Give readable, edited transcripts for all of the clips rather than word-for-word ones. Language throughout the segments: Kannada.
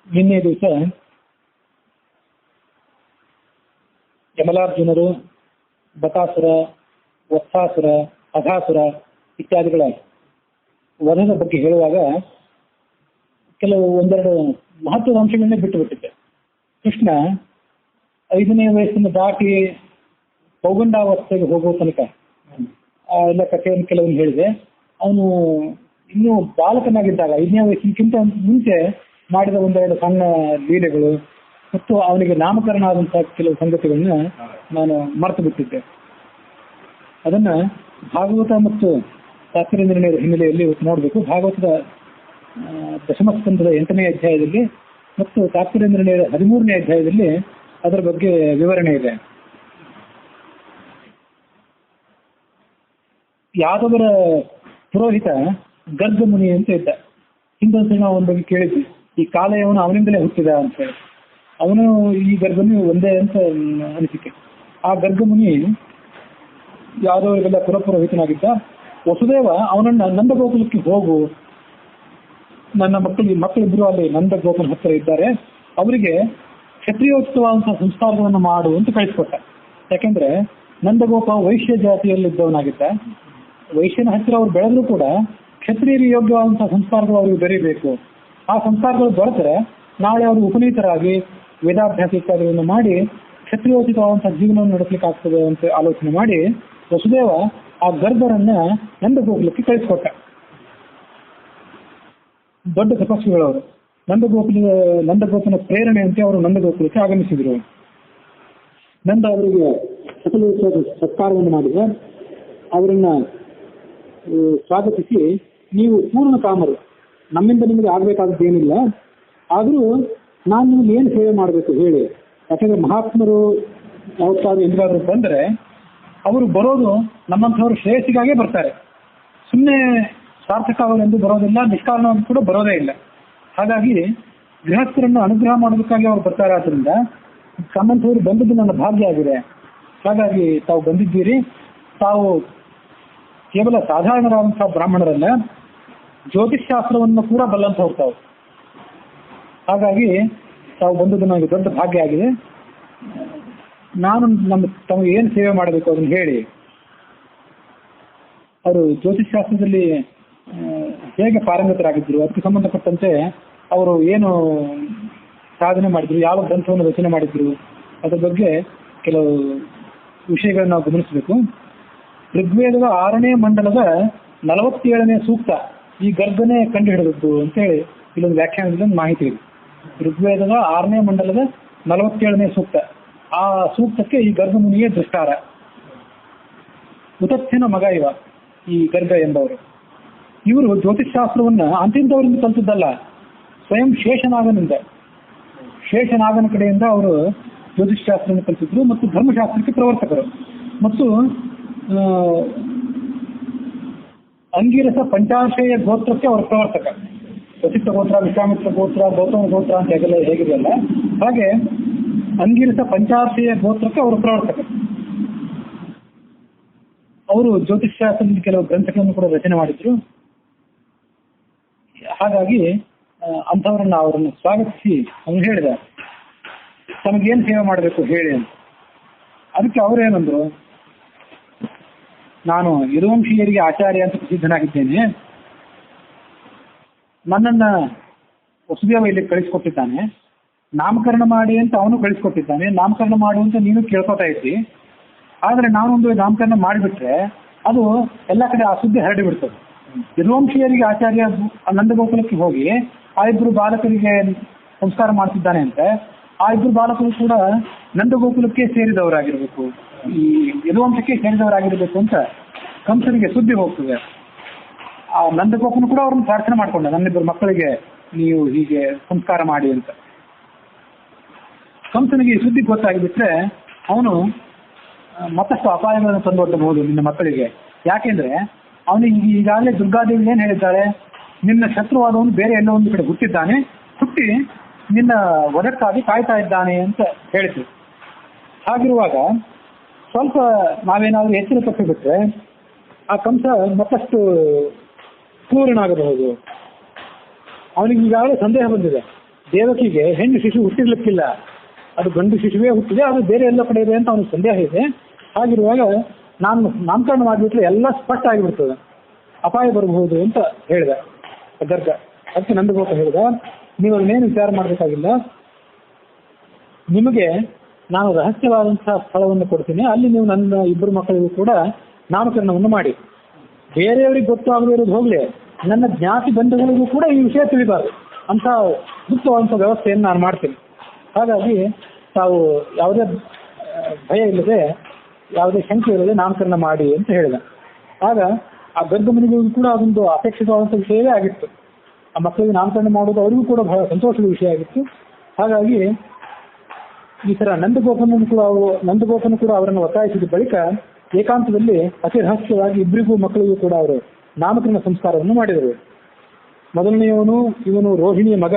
ನಿನ್ನೆ ದಿವಸ ಯಮಲಾರ್ಜುನರು, ಬಕಾಸುರ, ವತ್ಸಾಸುರ, ಅಘಾಸುರ ಇತ್ಯಾದಿಗಳ ವಧದ ಬಗ್ಗೆ ಹೇಳುವಾಗ ಕೆಲವು ಒಂದೆರಡು ಮಹತ್ವದ ಅಂಶಗಳನ್ನೇ ಬಿಟ್ಟುಬಿಟ್ಟಿದ್ದೆ. ಕೃಷ್ಣ 5ನೇ ವಯಸ್ಸನ್ನು ದಾಟಿ ಪೌಗಂಡಾವಸ್ಥೆಗೆ ಹೋಗುವ ತನಕ ಎಲ್ಲ ಕಥೆಯನ್ನು ಕೆಲವೊಂದು ಹೇಳಿದೆ. ಅವನು ಇನ್ನೂ ಬಾಲಕನಾಗಿದ್ದಾಗ 5ನೇ ವಯಸ್ಸಿನಕ್ಕಿಂತ ಮುಂಚೆ ಮಾಡಿದ ಒಂದೆರಡು ಸಣ್ಣ ಲೀಲೆಗಳು ಮತ್ತು ಅವನಿಗೆ ನಾಮಕರಣ ಆದಂತಹ ಕೆಲವು ಸಂಗತಿಗಳನ್ನ ನಾನು ಮರೆತು ಬಿಟ್ಟಿದ್ದೆ. ಅದನ್ನ ಭಾಗವತ ಮತ್ತು ತಾತ್ಪರ್ಯ ನಿರ್ಣಯದ ಹಿನ್ನೆಲೆಯಲ್ಲಿ ಇವತ್ತು ನೋಡಬೇಕು. ಭಾಗವತದ ದಶಮಸ್ಕಂಧದ 8ನೇ ಅಧ್ಯಾಯದಲ್ಲಿ ಮತ್ತು ತಾತ್ಪರ್ಯ ನಿರ್ಣಯದ 13ನೇ ಅಧ್ಯಾಯದಲ್ಲಿ ಅದರ ಬಗ್ಗೆ ವಿವರಣೆ ಇದೆ. ಯಾದವರ ಪುರೋಹಿತ ಗರ್ಗ ಮುನಿ ಅಂತ ಇದ್ದ. ಹಿಂದೊಂದ್ಸಲ ನಾವು ಅವನ ಬಗ್ಗೆ ಕೇಳಿದ್ವಿ, ಈ ಕಾಲಯವನು ಅವನಿಂದಲೇ ಹುಟ್ಟಿದ ಅಂತ ಹೇಳಿ. ಅವನು ಈ ಗರ್ಗಮುನಿ ಒಂದೇ ಅಂತ ಅನಿಸಿಕೆ. ಆ ಗರ್ಗಮುನಿ ಯಾದವರಿಗೆಲ್ಲ ಪುರಪುರೋಹಿತನಾಗಿದ್ದ. ವಸುದೇವ ಅವನನ್ನ ನಂದಗೋಕುಲಕ್ಕೆ ಹೋಗು, ನನ್ನ ಮಕ್ಕಳಿಬ್ಬರು ಅಲ್ಲಿ ನಂದಗೋಕುಲ ಹತ್ತಿರ ಇದ್ದಾರೆ, ಅವರಿಗೆ ಕ್ಷತ್ರಿಯೋಚಿತವಾದಂತಹ ಸಂಸ್ಕಾರಗಳನ್ನು ಮಾಡು ಅಂತ ಕಳಿಸ್ಕೊಟ್ಟ. ಯಾಕೆಂದ್ರೆ ನಂದಗೋಪ ವೈಶ್ಯ ಜಾತಿಯಲ್ಲಿದ್ದವನಾಗಿದ್ದ. ವೈಶ್ಯನ ಹತ್ತಿರ ಅವ್ರು ಬೆಳೆದ್ರು ಕೂಡ ಕ್ಷತ್ರಿಯರಿಗೆ ಯೋಗ್ಯವಾದಂತಹ ಸಂಸ್ಕಾರಗಳು ಅವರಿಗೆ ಬೆರೀಬೇಕು. ಆ ಸಂಸ್ಕಾರಗಳು ದೊರೆತರೆ ನಾಳೆ ಅವರು ಉಪನೀತರಾಗಿ ವೇದಾಭ್ಯಾಸ ಇತ್ಯಾದಿಗಳನ್ನು ಮಾಡಿ ಕ್ಷತ್ರಿಯೋಚಿತವಾದಂತಹ ಜೀವನವನ್ನು ನಡೆಸಲಿಕ್ಕೆ ಆಗ್ತದೆ ಅಂತ ಆಲೋಚನೆ ಮಾಡಿ ವಸುದೇವ ಆ ಗರ್ಭರನ್ನ ನಂದಗೋಕುಲಕ್ಕೆ ಕಳಿಸ್ಕೊಟ್ಟ. ದೊಡ್ಡ ತಪಸ್ವಿಗಳವರು. ನಂದಗೋಪನ ಪ್ರೇರಣೆ ಅಂತ ಅವರು ನಂದಗೋಕುಲಕ್ಕೆ ಆಗಮಿಸಿದರು. ನಂದ ಅವರಿಗೆ ಸಕಲ ಸತ್ಕಾರವನ್ನು ಮಾಡಿದ. ಅವರನ್ನ ಸ್ವಾಗತಿಸಿ, ನೀವು ಪೂರ್ಣ ಕಾಮರು, ನಮ್ಮಿಂದ ನಿಮಗೆ ಆಗ್ಬೇಕಾದದ್ದೇನಿಲ್ಲ, ಆದರೂ ನಾನು ನಿಮ್ಗೆ ಏನು ಸೇವೆ ಮಾಡಬೇಕು ಹೇಳಿ. ಯಾಕಂದ್ರೆ ಮಹಾತ್ಮರು ಯಾವತ್ತಾದ್ರು ಎಂದಾದ್ರು ಬಂದರೆ ಅವರು ಬರೋದು ನಮ್ಮಂಥವ್ರು ಶ್ರೇಯಸ್ಸಿಗಾಗೇ ಬರ್ತಾರೆ. ಸುಮ್ಮನೆ ಸಾರ್ಥಕವೆಂದು ಬರೋದಿಲ್ಲ, ನಿಷ್ಕಾರಣವಾಗಿ ಕೂಡ ಬರೋದೇ ಇಲ್ಲ. ಹಾಗಾಗಿ ಗೃಹಸ್ಥರನ್ನು ಅನುಗ್ರಹ ಮಾಡೋದಕ್ಕಾಗಿ ಅವರು ಬರ್ತಾರೆ. ಆದ್ರಿಂದ ತಮ್ಮಂಥವ್ರು ಬಂದದ್ದು ನನ್ನ ಭಾಗ್ಯ ಆಗಿದೆ. ಹಾಗಾಗಿ ತಾವು ಬಂದಿದ್ದೀರಿ. ತಾವು ಕೇವಲ ಸಾಧಾರಣರಾದಂತಹ ಬ್ರಾಹ್ಮಣರಲ್ಲ, ಜ್ಯೋತಿಷ್ಶಾಸ್ತ್ರವನ್ನು ಕೂಡ ಬಲ್ಲಂಥವ್ರು ತಾವು. ಹಾಗಾಗಿ ತಾವು ಬಂದದ್ದು ನನಗೆ ದೊಡ್ಡ ಭಾಗ್ಯ ಆಗಿದೆ. ನಾನು ತಮಗೆ ಏನು ಸೇವೆ ಮಾಡಬೇಕು ಅದನ್ನು ಹೇಳಿ. ಅವರು ಜ್ಯೋತಿಷ್ಶಾಸ್ತ್ರದಲ್ಲಿ ಹೇಗೆ ಪಾರಂಗತರಾಗಿದ್ದರು, ಅದಕ್ಕೆ ಸಂಬಂಧಪಟ್ಟಂತೆ ಅವರು ಏನು ಸಾಧನೆ ಮಾಡಿದ್ರು, ಯಾವ ಗ್ರಂಥವನ್ನು ರಚನೆ ಮಾಡಿದ್ರು, ಅದರ ಬಗ್ಗೆ ಕೆಲವು ವಿಷಯಗಳನ್ನು ನಾವು ಗಮನಿಸಬೇಕು. ಋಗ್ವೇದದ 6ನೇ ಮಂಡಲದ 47ನೇ ಸೂಕ್ತ ಈ ಗರ್ಗನೇ ಕಂಡು ಹಿಡಿದದ್ದು ಅಂತೇಳಿ ಇಲ್ಲೊಂದು ವ್ಯಾಖ್ಯಾನದಲ್ಲಿ ಒಂದು ಮಾಹಿತಿ ಇದೆ. ಋಗ್ವೇದದ 6ನೇ ಮಂಡಲದ 47ನೇ ಸೂಕ್ತ, ಆ ಸೂಕ್ತಕ್ಕೆ ಈ ಗರ್ಗ ಮುನಿಯೇ ದೃಷ್ಟಾರ. ಉತಥ್ಯನ ಮಗ ಇವ ಈ ಗರ್ಗ ಎಂಬವರು. ಇವರು ಜ್ಯೋತಿಷ್ಶಾಸ್ತ್ರವನ್ನ ಅಂತಿಂತವರಿಂದ ಕಲಿತದ್ದಲ್ಲ, ಸ್ವಯಂ ಶೇಷನಾಗನ ಕಡೆಯಿಂದ ಅವರು ಜ್ಯೋತಿಷ್ಶಾಸ್ತ್ರವನ್ನು ಕಲಿತಿದ್ರು ಮತ್ತು ಧರ್ಮಶಾಸ್ತ್ರಕ್ಕೆ ಪ್ರವರ್ತಕರು. ಮತ್ತು ಅಂಗಿರಸ ಪಂಚಾಶಯ ಗೋತ್ರಕ್ಕೆ ಅವರ ಪ್ರವರ್ತಕ. ವಸಿಷ್ಠ ಗೋತ್ರ, ವಿಶ್ವಾಮಿತ್ರ ಗೋತ್ರ, ಗೌತಮ ಗೋತ್ರ ಅಂತ ಹೇಗಿದೆಯಲ್ಲ, ಹಾಗೆ ಅಂಗಿರಸ ಪಂಚಾಶಯ ಗೋತ್ರಕ್ಕೆ ಅವರು ಪ್ರವರ್ತಕ. ಅವರು ಜ್ಯೋತಿಷ್ಶಾಸ್ತ್ರದಲ್ಲಿ ಕೆಲವು ಗ್ರಂಥಗಳನ್ನು ಕೂಡ ರಚನೆ ಮಾಡಿದ್ರು. ಹಾಗಾಗಿ ಅವರನ್ನು ಸ್ವಾಗತಿಸಿ ಅವನು ಹೇಳಿದ, ತಮಗೇನು ಸೇವೆ ಮಾಡಬೇಕು ಹೇಳಿ ಅಂತ. ಅದಕ್ಕೆ ಅವರೇನಂದ್ರು, ನಾನು ಯದುವಂಶೀಯರಿಗೆ ಆಚಾರ್ಯ ಅಂತ ಪ್ರಸಿದ್ಧನಾಗಿದ್ದೇನೆ, ನನ್ನನ್ನ ವಸುದೇವ ಇಲ್ಲಿ ಕಳಿಸ್ಕೊಟ್ಟಿದ್ದಾನೆ, ನಾಮಕರಣ ಮಾಡಿ ಅಂತ ಅವನು ಕಳಿಸ್ಕೊಟ್ಟಿದ್ದಾನೆ, ನಾಮಕರಣ ಮಾಡು ಅಂತ ನೀನು ಕೇಳ್ಕೊತಾ ಇದ್ದಿ. ಆದರೆ ನಾನೊಂದು ನಾಮಕರಣ ಮಾಡಿಬಿಟ್ರೆ ಅದು ಎಲ್ಲ ಕಡೆ ಆ ಸುದ್ದಿ ಹರಡಿ ಬಿಡ್ತದೆ. ಯದುವಂಶೀಯರಿಗೆ ಆಚಾರ್ಯ ನಂದಗೋಕುಲಕ್ಕೆ ಹೋಗಿ ಆ ಇಬ್ಬರು ಬಾಲಕರಿಗೆ ಸಂಸ್ಕಾರ ಮಾಡ್ತಿದ್ದಾನೆ ಅಂತೆ. ಆ ಇಬ್ಬರು ಬಾಲಕರು ಕೂಡ ನಂದಗೋಕುಲಕ್ಕೆ ಸೇರಿದವರಾಗಿರ್ಬೇಕು, ಈ ಯದುವಂಶಕ್ಕೆ ಸೇರಿದವರಾಗಿರ್ಬೇಕು ಅಂತ ಕಂಸನಿಗೆ ಸುದ್ದಿ ಹೋಗ್ತದೆ. ಆ ನಂದಗೋಪನು ಕೂಡ ಅವ್ರನ್ನ ಪ್ರಾರ್ಥನೆ ಮಾಡ್ಕೊಂಡ, ನನ್ನಿಬ್ಬರು ಮಕ್ಕಳಿಗೆ ನೀವು ಹೀಗೆ ಸಂಸ್ಕಾರ ಮಾಡಿ ಅಂತ. ಕಂಸನಿಗೆ ಈ ಸುದ್ದಿ ಗೊತ್ತಾಗಿಬಿಟ್ರೆ ಅವನು ಮತ್ತಷ್ಟು ಅಪಾಯಗಳನ್ನು ತಂದೊಡ್ಡಬಹುದು ನಿನ್ನ ಮಕ್ಕಳಿಗೆ. ಯಾಕೆಂದ್ರೆ ಅವನಿಗೆ ಈಗಾಗಲೇ ದುರ್ಗಾದೇವಿ ಏನ್ ಹೇಳಿದ್ದಾಳೆ, ನಿನ್ನ ಶತ್ರುವಾದವನು ಬೇರೆ ಎಲ್ಲೋ ಒಂದು ಕಡೆ ಹುಟ್ಟಿ ನಿನ್ನ ವಧಕ್ಕಾಗಿ ಕಾಯ್ತಾ ಇದ್ದಾನೆ ಅಂತ ಹೇಳಿತು. ಹಾಗಿರುವಾಗ ಸ್ವಲ್ಪ ನಾವೇನಾದ್ರೂ ಎಚ್ಚರ ತಪ್ಪಿಬಿಟ್ರೆ ಆ ಕಂಸ ಮತ್ತಷ್ಟು ಕ್ರೂರನಾಗಬಹುದು. ಅವನಿಗೆ ಈಗಾಗಲೇ ಸಂದೇಹ ಬಂದಿದೆ, ದೇವಕಿಗೆ ಹೆಣ್ಣು ಶಿಶು ಹುಟ್ಟಿರ್ಲಿಕ್ಕಿಲ್ಲ, ಅದು ಗಂಡು ಶಿಶುವೇ ಹುಟ್ಟಿದೆ, ಅದು ಬೇರೆ ಎಲ್ಲ ಕಡೆ ಇದೆ ಅಂತ ಅವನಿಗೆ ಸಂದೇಹ ಇದೆ. ಹಾಗಿರುವಾಗ ನಾನು ನಾಮಕರಣ ಮಾಡಿಬಿಟ್ರೆ ಎಲ್ಲ ಸ್ಪಷ್ಟ ಆಗಿಬಿಡ್ತದೆ, ಅಪಾಯ ಬರಬಹುದು ಅಂತ ಹೇಳಿದ ಗರ್ಗ. ಅದಕ್ಕೆ ನಂದಗೋಪ ಹೇಳಿದ, ನೀವು ಅದನ್ನೇನು ವಿಚಾರ ಮಾಡಬೇಕಾಗಿಲ್ಲ, ನಿಮಗೆ ನಾನು ರಹಸ್ಯವಾದಂತಹ ಸ್ಥಳವನ್ನು ಕೊಡ್ತೀನಿ, ಅಲ್ಲಿ ನೀವು ನನ್ನ ಇಬ್ಬರು ಮಕ್ಕಳಿಗೂ ಕೂಡ ನಾಮಕರಣವನ್ನು ಮಾಡಿ. ಬೇರೆಯವರಿಗೆ ಗೊತ್ತಾಗದೇ ಇರೋದು ಹೋಗಲಿ, ನನ್ನ ಜ್ಞಾತಿ ಬಂಧುಗಳಿಗೂ ಕೂಡ ಈ ವಿಷಯ ತಿಳಿಬಾರ್ದು ಅಂತ ಗುಪ್ತವಾದಂಥ ವ್ಯವಸ್ಥೆಯನ್ನು ನಾನು ಮಾಡ್ತೀನಿ. ಹಾಗಾಗಿ ತಾವು ಯಾವುದೇ ಭಯ ಇಲ್ಲದೆ, ಯಾವುದೇ ಶಂಕೆ ಇಲ್ಲದೆ ನಾಮಕರಣ ಮಾಡಿ ಅಂತ ಹೇಳಿದ. ಆಗ ಆ ಗರ್ಭಮನಿಗಳಿಗೂ ಕೂಡ ಅದೊಂದು ಅಪೇಕ್ಷಿತವಾದಂಥ ವಿಷಯವೇ ಆಗಿತ್ತು. ಆ ಮಕ್ಕಳಿಗೆ ನಾಮಕರಣ ಮಾಡೋದು ಅವರಿಗೂ ಕೂಡ ಬಹಳ ಸಂತೋಷದ ವಿಷಯ ಆಗಿತ್ತು. ಹಾಗಾಗಿ ಈ ಥರ ನಂದಗೋಪನು ಕೂಡ ಅವರನ್ನು ಒತ್ತಾಯಿಸಿದ ಬಳಿಕ ಏಕಾಂತದಲ್ಲಿ ಅತಿ ರಹಸ್ಯವಾಗಿ ಇಬ್ಬರಿಗೂ ಮಕ್ಕಳಿಗೂ ಕೂಡ ಅವರು ನಾಮಕರಣ ಸಂಸ್ಕಾರವನ್ನು ಮಾಡಿದರು. ಮೊದಲನೆಯವನು ಇವನು ರೋಹಿಣಿಯ ಮಗ,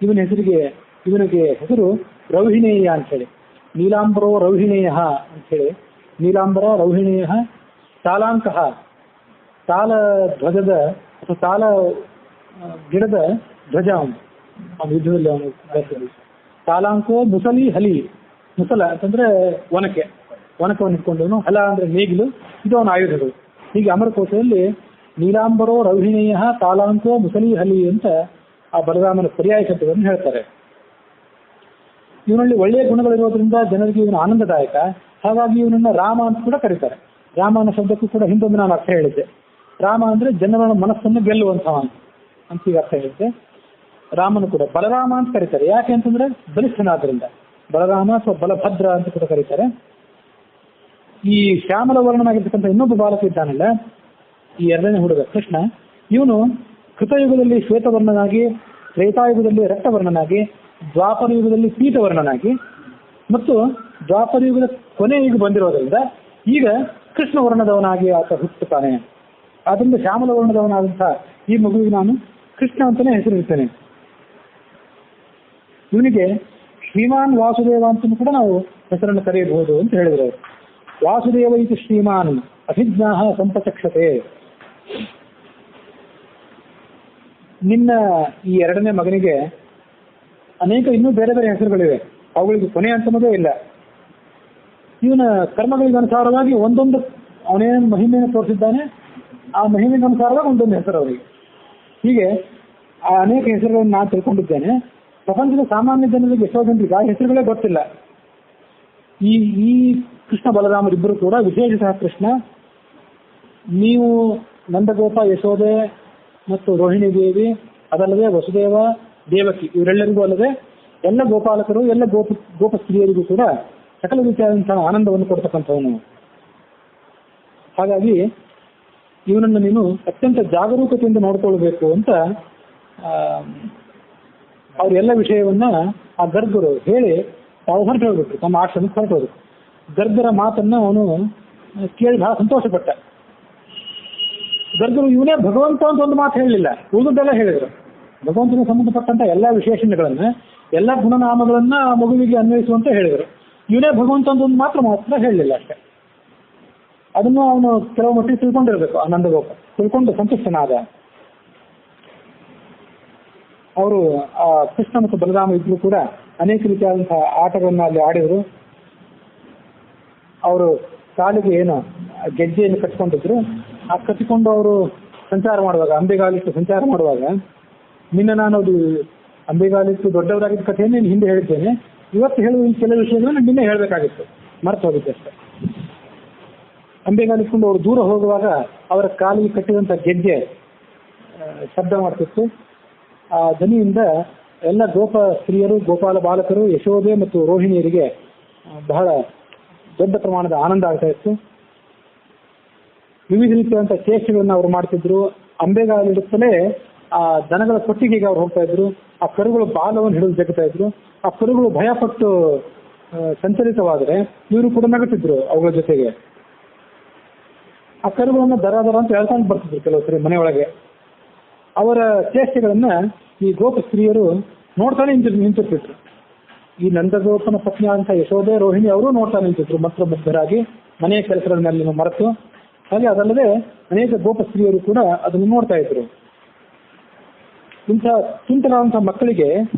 ಇವನಿಗೆ ಹೆಸರು ರೌಹಿಣೇಯ ಅಂಥೇಳಿ, ನೀಲಾಂಬರೋ ರೌಹಿಣೇಯ ಅಂಥೇಳಿ. ನೀಲಾಂಬರ ರೌಹಿಣೇಯ ತಾಲಾಂಕ, ತಾಲ ಧ್ವಜದ ಅಥವಾ ತಾಲ ಗಿಡದ ಧ್ವಜ ಅವನು ಯುದ್ಧದಲ್ಲಿ ಅವನು ಬಳಸಿದ. ತಾಲಾಂಕೋ ಮುಸಲಿ ಹಲಿ, ಮುಸಲ ಅಂತಂದ್ರೆ ಒನಕವನ್ನು ಇಟ್ಕೊಂಡವನು, ಹಲ ಅಂದ್ರೆ ನೇಗಿಲು, ಇದು ಅವನ ಆಯುಧಗಳು. ಹೀಗೆ ಅಮರಕೋಶದಲ್ಲಿ ನೀಲಾಂಬರೋ ರೌಹಿಣೇಯ ತಾಲಾಂಕೋ ಮುಸಲಿ ಹಲಿ ಅಂತ ಆ ಬಲರಾಮನ ಪರ್ಯಾಯ ಶಬ್ದವನ್ನು ಹೇಳ್ತಾರೆ. ಇವನಲ್ಲಿ ಒಳ್ಳೆಯ ಗುಣಗಳಿರೋದ್ರಿಂದ ಜನರಿಗೆ ಇವನು ಆನಂದದಾಯಕ. ಹಾಗಾಗಿ ಇವನನ್ನ ರಾಮ ಅಂತ ಕೂಡ ಕರೀತಾರೆ. ರಾಮ ಅನ್ನೋ ಶಬ್ದಕ್ಕೂ ಕೂಡ ಹಿಂದೊಂದು ನಾನು ಅರ್ಥ ಹೇಳಿದ್ದೆ. ರಾಮ ಅಂದ್ರೆ ಜನರ ಮನಸ್ಸನ್ನು ಗೆಲ್ಲುವಂತಹ ಅಂತ ಈಗ ಅರ್ಥ ಹೇಳಿದ್ದೆ. ರಾಮನು ಕೂಡ ಬಲರಾಮ ಅಂತ ಕರೀತಾರೆ. ಯಾಕೆ ಅಂತಂದ್ರೆ ಬಲಿಷ್ಠನಾದ್ರಿಂದ ಬಲರಾಮ ಅಥವಾ ಬಲಭದ್ರ ಅಂತ ಕೂಡ ಕರೀತಾರೆ. ಈ ಶ್ಯಾಮಲ ವರ್ಣನಾಗಿರ್ತಕ್ಕಂಥ ಇನ್ನೊಬ್ಬ ಬಾಲಕ ಇದ್ದಾನಲ್ಲ, ಈ ಎರಡನೇ ಹುಡುಗ ಕೃಷ್ಣ, ಇವನು ಕೃತಯುಗದಲ್ಲಿ ಶ್ವೇತವರ್ಣನಾಗಿ, ತ್ರೇತಾಯುಗದಲ್ಲಿ ರಕ್ತವರ್ಣನಾಗಿ, ದ್ವಾಪರ ಯುಗದಲ್ಲಿ ಪೀತವರ್ಣನಾಗಿ ಮತ್ತು ದ್ವಾಪರ ಯುಗದ ಕೊನೆ ಯುಗ ಬಂದಿರೋದ್ರಿಂದ ಈಗ ಕೃಷ್ಣ ವರ್ಣದವನಾಗಿ ಆತ ಹುಟ್ಟುತ್ತಾನೆ. ಆದ್ರಿಂದ ಶ್ಯಾಮಲ ವರ್ಣದವನಾದಂತಹ ಈ ಮಗುವಿಗೆ ನಾನು ಕೃಷ್ಣ ಅಂತಾನೆ ಹೆಸರಿರ್ತೇನೆ. ಇವನಿಗೆ ಶ್ರೀಮಾನ್ ವಾಸುದೇವ ಅಂತಲೂ ಕೂಡ ನಾವು ಹೆಸರನ್ನು ಕರೆಯಬಹುದು ಅಂತ ಹೇಳಿದ್ರು ಅವರು. ವಾಸುದೇವ ಇದು ಶ್ರೀಮಾನ್ ಅಭಿಜ್ಞಾ ಸಂಪಚಕ್ಷತೆ. ನಿನ್ನ ಈ ಎರಡನೇ ಮಗನಿಗೆ ಅನೇಕ ಇನ್ನೂ ಬೇರೆ ಬೇರೆ ಹೆಸರುಗಳಿವೆ, ಅವುಗಳಿಗೆ ಕೊನೆ ಅಂತನೋದೇ ಇಲ್ಲ. ಇವನ ಕರ್ಮಗಳಿಗೆ ಅನುಸಾರವಾಗಿ ಒಂದೊಂದು ಅವನೇನು ಮಹಿಮೆಯನ್ನು ತೋರಿಸಿದ್ದಾನೆ, ಆ ಮಹಿಮೆಗೆ ಅನುಸಾರವಾಗಿ ಒಂದೊಂದು ಹೆಸರು ಅವರಿಗೆ. ಹೀಗೆ ಆ ಅನೇಕ ಹೆಸರುಗಳನ್ನು ನಾನು ತಿಳ್ಕೊಂಡಿದ್ದೇನೆ. ಪ್ರಪಂಚದ ಸಾಮಾನ್ಯ ಜನರಿಗೆ ಎಷ್ಟೋ ಜನರಿಗೆ ಆ ಹೆಸರುಗಳೇ ಗೊತ್ತಿಲ್ಲ. ಈ ಕೃಷ್ಣ ಬಲರಾಮರಿಬ್ಬರು ಕೂಡ ವಿಶೇಷತಃ ಕೃಷ್ಣ, ನೀವು ನಂದಗೋಪ, ಯಶೋದೆ ಮತ್ತು ರೋಹಿಣಿ ದೇವಿ, ಅದಲ್ಲದೆ ವಸುದೇವ, ದೇವಕಿ ಇವರೆಲ್ಲರಿಗೂ ಅಲ್ಲದೆ ಎಲ್ಲ ಗೋಪಾಲಕರು, ಎಲ್ಲ ಗೋಪ ಸ್ತ್ರೀಯರಿಗೂ ಕೂಡ ಸಕಲ ರೀತಿಯಾದಂತಹ ಆನಂದವನ್ನು ಕೊಡ್ತಕ್ಕಂಥವನು. ಹಾಗಾಗಿ ಇವನನ್ನು ನೀನು ಅತ್ಯಂತ ಜಾಗರೂಕತೆಯಿಂದ ನೋಡ್ಕೊಳ್ಬೇಕು ಅಂತ ಅವರೆಲ್ಲ ವಿಷಯವನ್ನ ಆ ಗರ್ಗರು ಹೇಳಿ ತಾವು ಹೊರಟು ಹೋಗ್ಬಿಟ್ರು, ತಮ್ಮ ಆಶ್ರಮಕ್ಕೆ ಹೊರಟು ಹೋದ್ರು. ಗರ್ಗರ ಮಾತನ್ನ ಅವನು ಕೇಳಿ ಬಹಳ ಸಂತೋಷಪಟ್ಟ. ಗರ್ಗರು ಇವನೇ ಭಗವಂತ ಅಂತ ಒಂದು ಮಾತು ಹೇಳಲಿಲ್ಲ, ಉಳಿದದ್ದೆಲ್ಲ ಹೇಳಿದರು. ಭಗವಂತನಿಗೆ ಸಂಬಂಧಪಟ್ಟಂತ ಎಲ್ಲ ವಿಶೇಷಣಗಳನ್ನ, ಎಲ್ಲ ಗುಣನಾಮಗಳನ್ನ ಆ ಮಗುವಿಗೆ ಅನ್ವಯಿಸುವಂತ ಹೇಳಿದರು. ಇವನೇ ಭಗವಂತ ಅಂತ ಒಂದು ಮಾತ್ರ ಹೇಳಲಿಲ್ಲ ಅಷ್ಟೇ. ಅದನ್ನು ಅವನು ಕೆಲವು ಮಟ್ಟಿಗೆ ತಿಳ್ಕೊಂಡಿರ್ಬೇಕು. ಆ ನಂದಗೋಪ ತಿಳ್ಕೊಂಡು ಸಂತುಷ್ಟನಾದ. ಅವರು ಆ ಕೃಷ್ಣ ಮತ್ತು ಬಲರಾಮ ಇಬ್ಬರು ಕೂಡ ಅನೇಕ ರೀತಿಯಾದಂತಹ ಆಟಗಳನ್ನ ಅಲ್ಲಿ ಆಡಿದ್ರು. ಅವರು ಕಾಲಿಗೆ ಏನು ಗೆಜ್ಜೆಯನ್ನು ಕಟ್ಕೊಂಡಿದ್ರು. ಆ ಕಟ್ಟಿಕೊಂಡು ಅವರು ಸಂಚಾರ ಮಾಡುವಾಗ, ಅಂಬೆಗಾಲಿಟ್ಟು ಸಂಚಾರ ಮಾಡುವಾಗ, ನಿನ್ನ ನಾನು ಅದು ಅಂಬೆಗಾಲಿಟ್ಟು ದೊಡ್ಡವರಾಗಿದ್ದ ಕಥೆಯನ್ನು ಹಿಂದೆ ಹೇಳಿದ್ದೇನೆ. ಇವತ್ತು ಹೇಳುವ ಈ ಕೆಲವು ವಿಷಯಗಳನ್ನು ನಿನ್ನೆ ಹೇಳಬೇಕಾಗಿತ್ತು, ಮರೆತು ಹೋಗಿದ್ದೆ ಅಷ್ಟೇ. ಅಂಬೆಗಾಲಿಟ್ಕೊಂಡು ಅವರು ದೂರ ಹೋಗುವಾಗ ಅವರ ಕಾಲಿಗೆ ಕಟ್ಟಿದಂಥ ಗೆಜ್ಜೆ ಶಬ್ದ ಮಾಡ್ತಿತ್ತು. ಆ ಧ್ವನಿಯಿಂದ ಎಲ್ಲ ಗೋಪ ಸ್ತ್ರೀಯರು, ಗೋಪಾಲ ಬಾಲಕರು, ಯಶೋದೆ ಮತ್ತು ರೋಹಿಣಿಯರಿಗೆ ಬಹಳ ದೊಡ್ಡ ಪ್ರಮಾಣದ ಆನಂದ ಆಗ್ತಾ ಇತ್ತು. ವಿವಿಧ ರೀತಿಯಾದಂಥ ಚೇಷ್ಟೆಗಳನ್ನು ಅವರು ಮಾಡ್ತಿದ್ರು. ಅಂಬೆಗಾಲಿಡುತ್ತಲೇ ಆ ದನಗಳ ಕೊಟ್ಟಿಗೆಗೆ ಅವ್ರು ಹೋಗ್ತಾ ಇದ್ರು. ಆ ಕರುಗಳು ಬಾಲವನ್ನು ಹಿಡಿದು ಜಗ್ತಾ ಇದ್ರು. ಆ ಕರುಗಳು ಭಯಪಟ್ಟು ಸಂಚಲಿತವಾದರೆ ಇವರು ಕೂಡ ನಗುತ್ತಿದ್ರು ಅವುಗಳ ಜೊತೆಗೆ. ಆ ಕರುಗಳನ್ನು ದರ ಅಂತ ಹೇಳ್ಕೊಂಡು ಬರ್ತಿದ್ರು ಕೆಲವು ಸರಿ ಮನೆಯೊಳಗೆ. ಅವರ ಚೇಷ್ಟೆಗಳನ್ನ ಈ ಗೋಪ ಸ್ತ್ರೀಯರು ನೋಡ್ತಾನೆ ನಿಂತಿರ್ತಿದ್ರು. ಈ ನಂದಗೋಪನ ಪತ್ನಿ ಅಂತ ಯಶೋದೆ, ರೋಹಿಣಿ ಅವರು ನೋಡ್ತಾ ನಿಂತಿದ್ರು ಮಾತ್ರ ಮುಗ್ಧರಾಗಿ, ಮನೆಯ ಕೆಲಸಗಳನ್ನೆಲ್ಲ ಮರೆತು. ಹಾಗೆ ಅದಲ್ಲದೆ ಅನೇಕ ಗೋಪ ಸ್ತ್ರೀಯರು ಕೂಡ ಅದನ್ನು ನೋಡ್ತಾ ಇದ್ರು. ಇಂಥ ತುಂಟರಾದಂತಹ ಮಕ್ಕಳಿಗೆ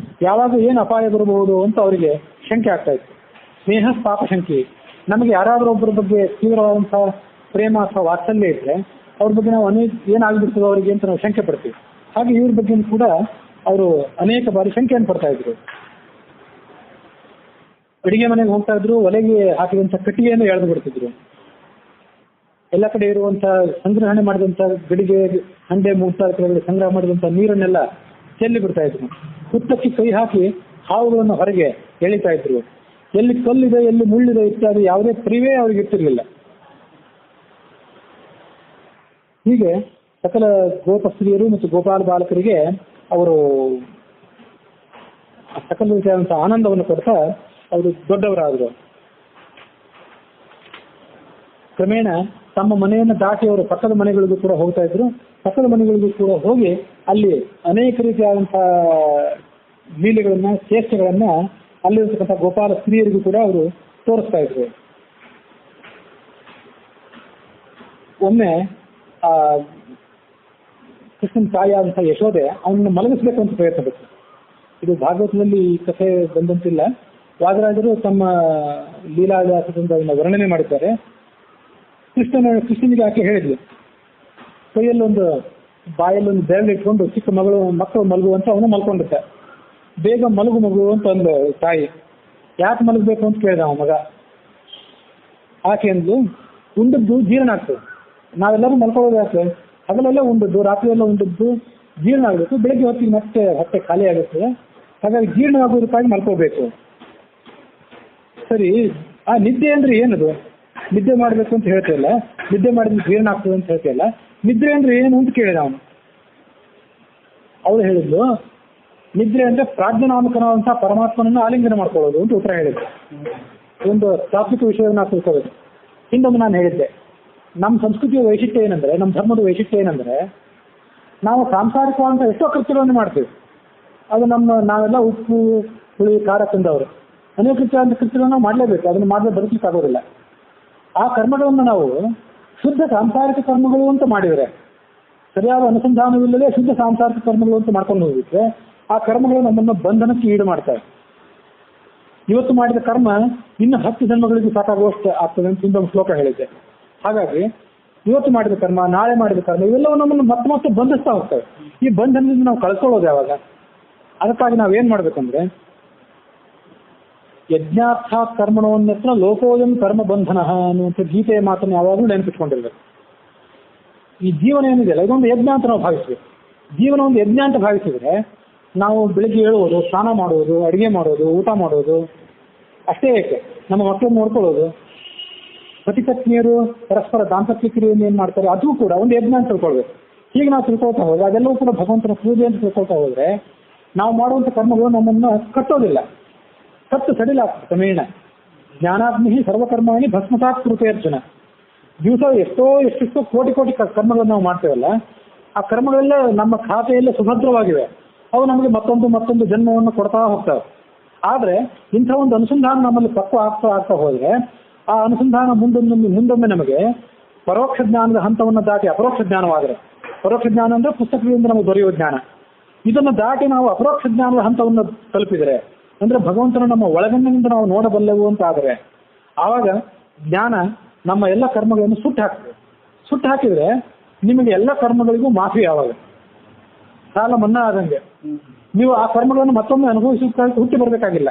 ಯಾವಾಗ ಏನು ಅಪಾಯ ಬರಬಹುದು ಅಂತ ಅವರಿಗೆ ಶಂಕೆ ಆಗ್ತಾ ಇತ್ತು. ಸ್ನೇಹ ಪಾಪ ಶಂಕೆ. ನಮಗೆ ಯಾರಾದರೂ ಒಬ್ಬರ ಬಗ್ಗೆ ತೀವ್ರವಾದಂತಹ ಪ್ರೇಮ ಅಥವಾ ವಾತ್ಸಲ್ಯ ಇದ್ರೆ ಅವ್ರ ಬಗ್ಗೆ ನಾವು ಏನಾಗ್ಬಿಡ್ತದೋ ಅವರಿಗೆ ಅಂತ ನಾವು ಶಂಕೆ ಪಡ್ತೀವಿ. ಹಾಗೆ ಇವ್ರ ಬಗ್ಗೆ ಕೂಡ ಅವರು ಅನೇಕ ಬಾರಿ ಶಂಕೆಯನ್ನು ಪಡ್ತಾ ಇದ್ರು. ಅಡಿಗೆ ಮನೆಗೆ ಹೋಗ್ತಾ ಇದ್ರು, ಒಲೆಗೆ ಹಾಕಿದಂಥ ಕಟ್ಟಿಗೆಯನ್ನು ಎಳೆದು ಬಿಡ್ತಿದ್ರು. ಎಲ್ಲ ಕಡೆ ಇರುವಂತಹ ಸಂಗ್ರಹಣೆ ಮಾಡಿದಂಥ ಗಡಿಗೆ, ಹಂಡೆ, ಮುಂತಾದ ಸಂಗ್ರಹ ಮಾಡಿದಂಥ ನೀರನ್ನೆಲ್ಲ ಚೆಲ್ಲಿ ಬಿಡ್ತಾ ಇದ್ರು. ಹುತ್ತಕ್ಕೆ ಕೈ ಹಾಕಿ ಹಾವುಗಳನ್ನು ಹೊರಗೆ ಎಳಿತಾ ಇದ್ರು. ಎಲ್ಲಿ ಕಲ್ಲಿದೆ, ಎಲ್ಲಿ ಮುಳ್ಳಿದೆ ಇತ್ಯಾದಿ ಯಾವುದೇ ಪರಿವೇ ಅವ್ರಿಗೆ ಇರ್ತಿರ್ಲಿಲ್ಲ. ಹೀಗೆ ಸಕಲ ಗೋಪಸ್ತ್ರೀಯರು ಮತ್ತು ಗೋಪಾಲ ಬಾಲಕರಿಗೆ ಅವರು ಸಕಲ ರೀತಿಯಾದಂತಹ ಆನಂದವನ್ನು ಕೊಡ್ತಾ ಅವರು ದೊಡ್ಡವರಾದರು. ಕ್ರಮೇಣ ತಮ್ಮ ಮನೆಯನ್ನು ದಾಟಿ ಅವರು ಪಕ್ಕದ ಮನೆಗಳಿಗೂ ಕೂಡ ಹೋಗ್ತಾ ಇದ್ರು. ಪಕ್ಕದ ಮನೆಗಳಿಗೂ ಕೂಡ ಹೋಗಿ ಅಲ್ಲಿ ಅನೇಕ ರೀತಿಯಾದಂತಹ ಲೀಲೆಗಳನ್ನ, ಚೇಷ್ಟೆಗಳನ್ನ ಅಲ್ಲಿರ್ತಕ್ಕಂಥ ಗೋಪಾಲ ಸ್ತ್ರೀಯರಿಗೂ ಕೂಡ ಅವರು ತೋರಿಸ್ತಾ ಇದ್ರು. ಒಮ್ಮೆ ಕೃಷ್ಣನ ತಾಯಿಯಾದಂತಹ ಯಶೋದೆ ಅವನನ್ನು ಮಲಗಿಸ್ಬೇಕು ಅಂತ ಪ್ರಯತ್ನ ಪಟ್ಟು. ಇದು ಭಾಗವತದಲ್ಲಿ ಈ ಕಥೆ ಬಂದಂತಿಲ್ಲ. ವಾದರಾಜರು ತಮ್ಮ ಲೀಲಾದಾಸದಿಂದ ಅದನ್ನ ವರ್ಣನೆ ಮಾಡಿದ್ದಾರೆ. ಕೃಷ್ಣನಿಗೆ ಆಕೆ ಹೇಳಿದ್ಲು, ಕೈಯಲ್ಲೊಂದು ಬಾಯಲ್ಲೊಂದು ಬೆರಳಿಟ್ಕೊಂಡು ಚಿಕ್ಕ ಮಕ್ಕಳು ಮಲಗುವಂತ ಅವನು ಮಲ್ಕೊಂಡಿದ್ದ. ಬೇಗ ಮಲಗು ಮಗು ಅಂತ ಅಂದು ತಾಯಿ. ಯಾಕೆ ಮಲಗಬೇಕು ಅಂತ ಕೇಳಿದ ಅವ ಮಗ. ಆಕೆ ಅಂದ್ಲು, ಉಂಡದ್ದು ಜೀರ್ಣ ಆಗ್ತದೆ. ನಾವೆಲ್ಲರೂ ಮಲ್ಕೊಳ್ಳೋದು ಯಾಕೆ? ಹಗಲೆಲ್ಲ ಉಂಡದ್ದು, ರಾತ್ರಿಯೆಲ್ಲ ಉಂಡದ್ದು ಜೀರ್ಣ ಆಗಬೇಕು. ಬೆಳಗ್ಗೆ ಹೊತ್ತಿಗೆ ಮತ್ತೆ ಹೊಟ್ಟೆ ಖಾಲಿ ಆಗುತ್ತದೆ. ಹಾಗಾಗಿ ಜೀರ್ಣವಾಗೋದಕ್ಕಾಗಿ ಮಲ್ಕೋಬೇಕು. ಸರಿ, ಆ ನಿದ್ದೆ ಅಂದ್ರೆ ಏನದು? ನಿದ್ದೆ ಮಾಡಬೇಕು ಅಂತ ಹೇಳ್ತಿಲ್ಲ, ನಿದ್ದೆ ಮಾಡಿದ್ರೆ ಜೀರ್ಣ ಆಗ್ತದೆ ಅಂತ ಹೇಳ್ತಿಲ್ಲ. ನಿದ್ರೆ ಅಂದ್ರೆ ಏನು ಅಂತ ಕೇಳಿದ ಅವನು. ಅವಳು ಹೇಳಿದ್ಲು, ನಿದ್ರೆ ಅಂದ್ರೆ ಪ್ರಾಜ್ಞನಾಮಕನಾದಂತಹ ಪರಮಾತ್ಮನನ್ನು ಆಲಿಂಗನ ಮಾಡ್ಕೊಳ್ಳೋದು ಅಂತ ಉತ್ತರ ಹೇಳಿದ್ರು. ಒಂದು ತಾತ್ವಿಕ ವಿಷಯವನ್ನು ತಿಳ್ಕೋಬೇಕು. ಹಿಂದೊಮ್ಮೆ ನಾನು ಹೇಳಿದ್ದೆ, ನಮ್ಮ ಸಂಸ್ಕೃತಿಯ ವೈಶಿಷ್ಟ್ಯ ಏನಂದ್ರೆ, ನಮ್ಮ ಧರ್ಮದ ವೈಶಿಷ್ಟ್ಯ ಏನಂದ್ರೆ, ನಾವು ಸಾಂಸಾರಿಕವಾದಂಥ ಎಷ್ಟೋ ಕೃತ್ಯಗಳನ್ನು ಮಾಡ್ತೀವಿ. ಅದು ನಾವೆಲ್ಲ ಉಪ್ಪು ಹುಳಿ ಖಾರ ತಿಂದವರು. ಅನೇಕ ರೀತಿಯಾದ ಕೃತ್ಯಗಳನ್ನು ನಾವು ಮಾಡಲೇಬೇಕು. ಅದನ್ನು ಮಾಡದೆ ಬದುಕಲಿಕ್ಕೆ ಆಗೋದಿಲ್ಲ. ಆ ಕರ್ಮಗಳನ್ನು ನಾವು ಶುದ್ಧ ಸಾಂಸಾರಿಕ ಕರ್ಮಗಳು ಅಂತ ಮಾಡಿದರೆ, ಸರಿಯಾದ ಅನುಸಂಧಾನವಿಲ್ಲದೆ ಶುದ್ಧ ಸಾಂಸಾರಿಕ ಕರ್ಮಗಳು ಅಂತ ಮಾಡ್ಕೊಂಡು ಹೋಗಿದ್ರೆ ಆ ಕರ್ಮಗಳು ನಮ್ಮನ್ನು ಬಂಧನಕ್ಕೆ ಈಡು ಮಾಡ್ತವೆ. ಇವತ್ತು ಮಾಡಿದ ಕರ್ಮ ಇನ್ನು 10 ಜನ್ಮಗಳಿಗೆ ಸಾಕಾಗುವಷ್ಟು ಆಗ್ತದೆ ಅಂತ ಇನ್ನೊಂದು ಶ್ಲೋಕ ಹೇಳಿದ್ದೆ. ಹಾಗಾಗಿ ಇವತ್ತು ಮಾಡಿದ ಕರ್ಮ, ನಾಳೆ ಮಾಡಿದ ಕರ್ಮ ಇವೆಲ್ಲವೂ ನಮ್ಮನ್ನು ಮತ್ತೆ ಮತ್ತೆ ಬಂಧಿಸ್ತಾ ಹೋಗ್ತವೆ. ಈ ಬಂಧನದಿಂದ ನಾವು ಕಳ್ಕೊಳ್ಳೋದು ಯಾವಾಗ? ಅದಕ್ಕಾಗಿ ನಾವೇನ್ ಮಾಡ್ಬೇಕಂದ್ರೆ, ಯಜ್ಞಾರ್ಥ ಕರ್ಮಣೋನ್ಯತ್ರ ಲೋಕೋಯಂ ಕರ್ಮ ಬಂಧನ ಅನ್ನುವಂಥ ಗೀತೆಯ ಮಾತನ್ನು ಯಾವಾಗಲೂ ನೆನಪಿಟ್ಕೊಂಡಿರ್ಬೇಕು. ಈ ಜೀವನ ಏನಿದೆಯಲ್ಲ, ಇದೊಂದು ಯಜ್ಞ ಅಂತ ನಾವು ಭಾವಿಸ್ಬೇಕು. ಜೀವನ ಒಂದು ಯಜ್ಞ ಅಂತ ಭಾವಿಸಿದ್ರೆ ನಾವು ಬೆಳಿಗ್ಗೆ ಏಳುವುದು, ಸ್ನಾನ ಮಾಡುವುದು, ಅಡುಗೆ ಮಾಡೋದು, ಊಟ ಮಾಡೋದು ಅಷ್ಟೇ ಏಕೆ, ನಮ್ಮ ಮಕ್ಕಳನ್ನು ನೋಡ್ಕೊಳ್ಳೋದು, ಪತಿ ಪತ್ನಿಯರು ಪರಸ್ಪರ ದಾಂಪತ್ಯ ಕ್ರಿಯೆಯನ್ನು ಏನು ಮಾಡ್ತಾರೆ ಅದು ಕೂಡ ಒಂದು ಯಜ್ಞ ಅಂತ ತಿಳ್ಕೊಳ್ಬೇಕು. ಹೀಗೆ ನಾವು ತಿಳ್ಕೊಳ್ತಾ ಹೋದ್ರೆ, ಅದೆಲ್ಲವೂ ಕೂಡ ಭಗವಂತನ ಪೂಜೆ ಅಂತ ತಿಳ್ಕೊಳ್ತಾ ಹೋದ್ರೆ ನಾವು ಮಾಡುವಂಥ ಕರ್ಮಗಳು ನಮ್ಮನ್ನು ಕಟ್ಟೋದಿಲ್ಲ, ಕತ್ತು ಸಡಿಲಾಗ್ತದೆ. ಕ್ರಮೇಣ ಜ್ಞಾನಾಗ್ನಿ ಸರ್ವಕರ್ಮಾಣಿ ಭಸ್ಮಸಾತ್ ಕೃತೆ ಅರ್ಜುನ. ದಿವಸ ಎಷ್ಟೆಷ್ಟೋ ಕೋಟಿ ಕರ್ಮಗಳನ್ನು ನಾವು ಮಾಡ್ತೇವಲ್ಲ, ಆ ಕರ್ಮಗಳೆಲ್ಲ ನಮ್ಮ ಖಾತೆಯಲ್ಲೇ ಸುಭದ್ರವಾಗಿವೆ. ಅವು ನಮಗೆ ಮತ್ತೊಂದು ಜನ್ಮವನ್ನು ಕೊಡ್ತಾ ಹೋಗ್ತವೆ. ಆದರೆ ಇಂಥ ಒಂದು ಅನುಸಂಧಾನ ನಮ್ಮಲ್ಲಿ ಪಕ್ವ ಆಗ್ತಾ ಹೋದ್ರೆ ಆ ಅನುಸಂಧಾನ ಮುಂದೊಮ್ಮೆ ನಮಗೆ ಪರೋಕ್ಷ ಜ್ಞಾನದ ಹಂತವನ್ನು ದಾಟಿ ಅಪರೋಕ್ಷ ಜ್ಞಾನವಾದರೆ, ಪರೋಕ್ಷ ಜ್ಞಾನ ಅಂದ್ರೆ ಪುಸ್ತಕದಿಂದ ನಮಗೆ ದೊರೆಯುವ ಜ್ಞಾನ, ಇದನ್ನು ದಾಟಿ ನಾವು ಅಪರೋಕ್ಷ ಜ್ಞಾನದ ಹಂತವನ್ನು ತಲುಪಿದರೆ, ಅಂದ್ರೆ ಭಗವಂತನ ನಮ್ಮ ಒಳಗಣ್ಣಿನಿಂದ ನಾವು ನೋಡಬಲ್ಲೆವು ಅಂತ ಆದರೆ, ಆವಾಗ ಜ್ಞಾನ ನಮ್ಮ ಎಲ್ಲ ಕರ್ಮಗಳನ್ನು ಸುಟ್ಟು ಹಾಕಿದ್ರೆ ನಿಮಗೆ ಎಲ್ಲ ಕರ್ಮಗಳಿಗೂ ಮಾಫಿ. ಯಾವಾಗ ಸಾಲ ಮನ್ನಾ ಆದಂಗೆ ನೀವು ಆ ಕರ್ಮಗಳನ್ನು ಮತ್ತೊಮ್ಮೆ ಅನುಭವಿಸೋದಕ್ಕೆ ಹುಟ್ಟಿ ಬರಬೇಕಾಗಿಲ್ಲ.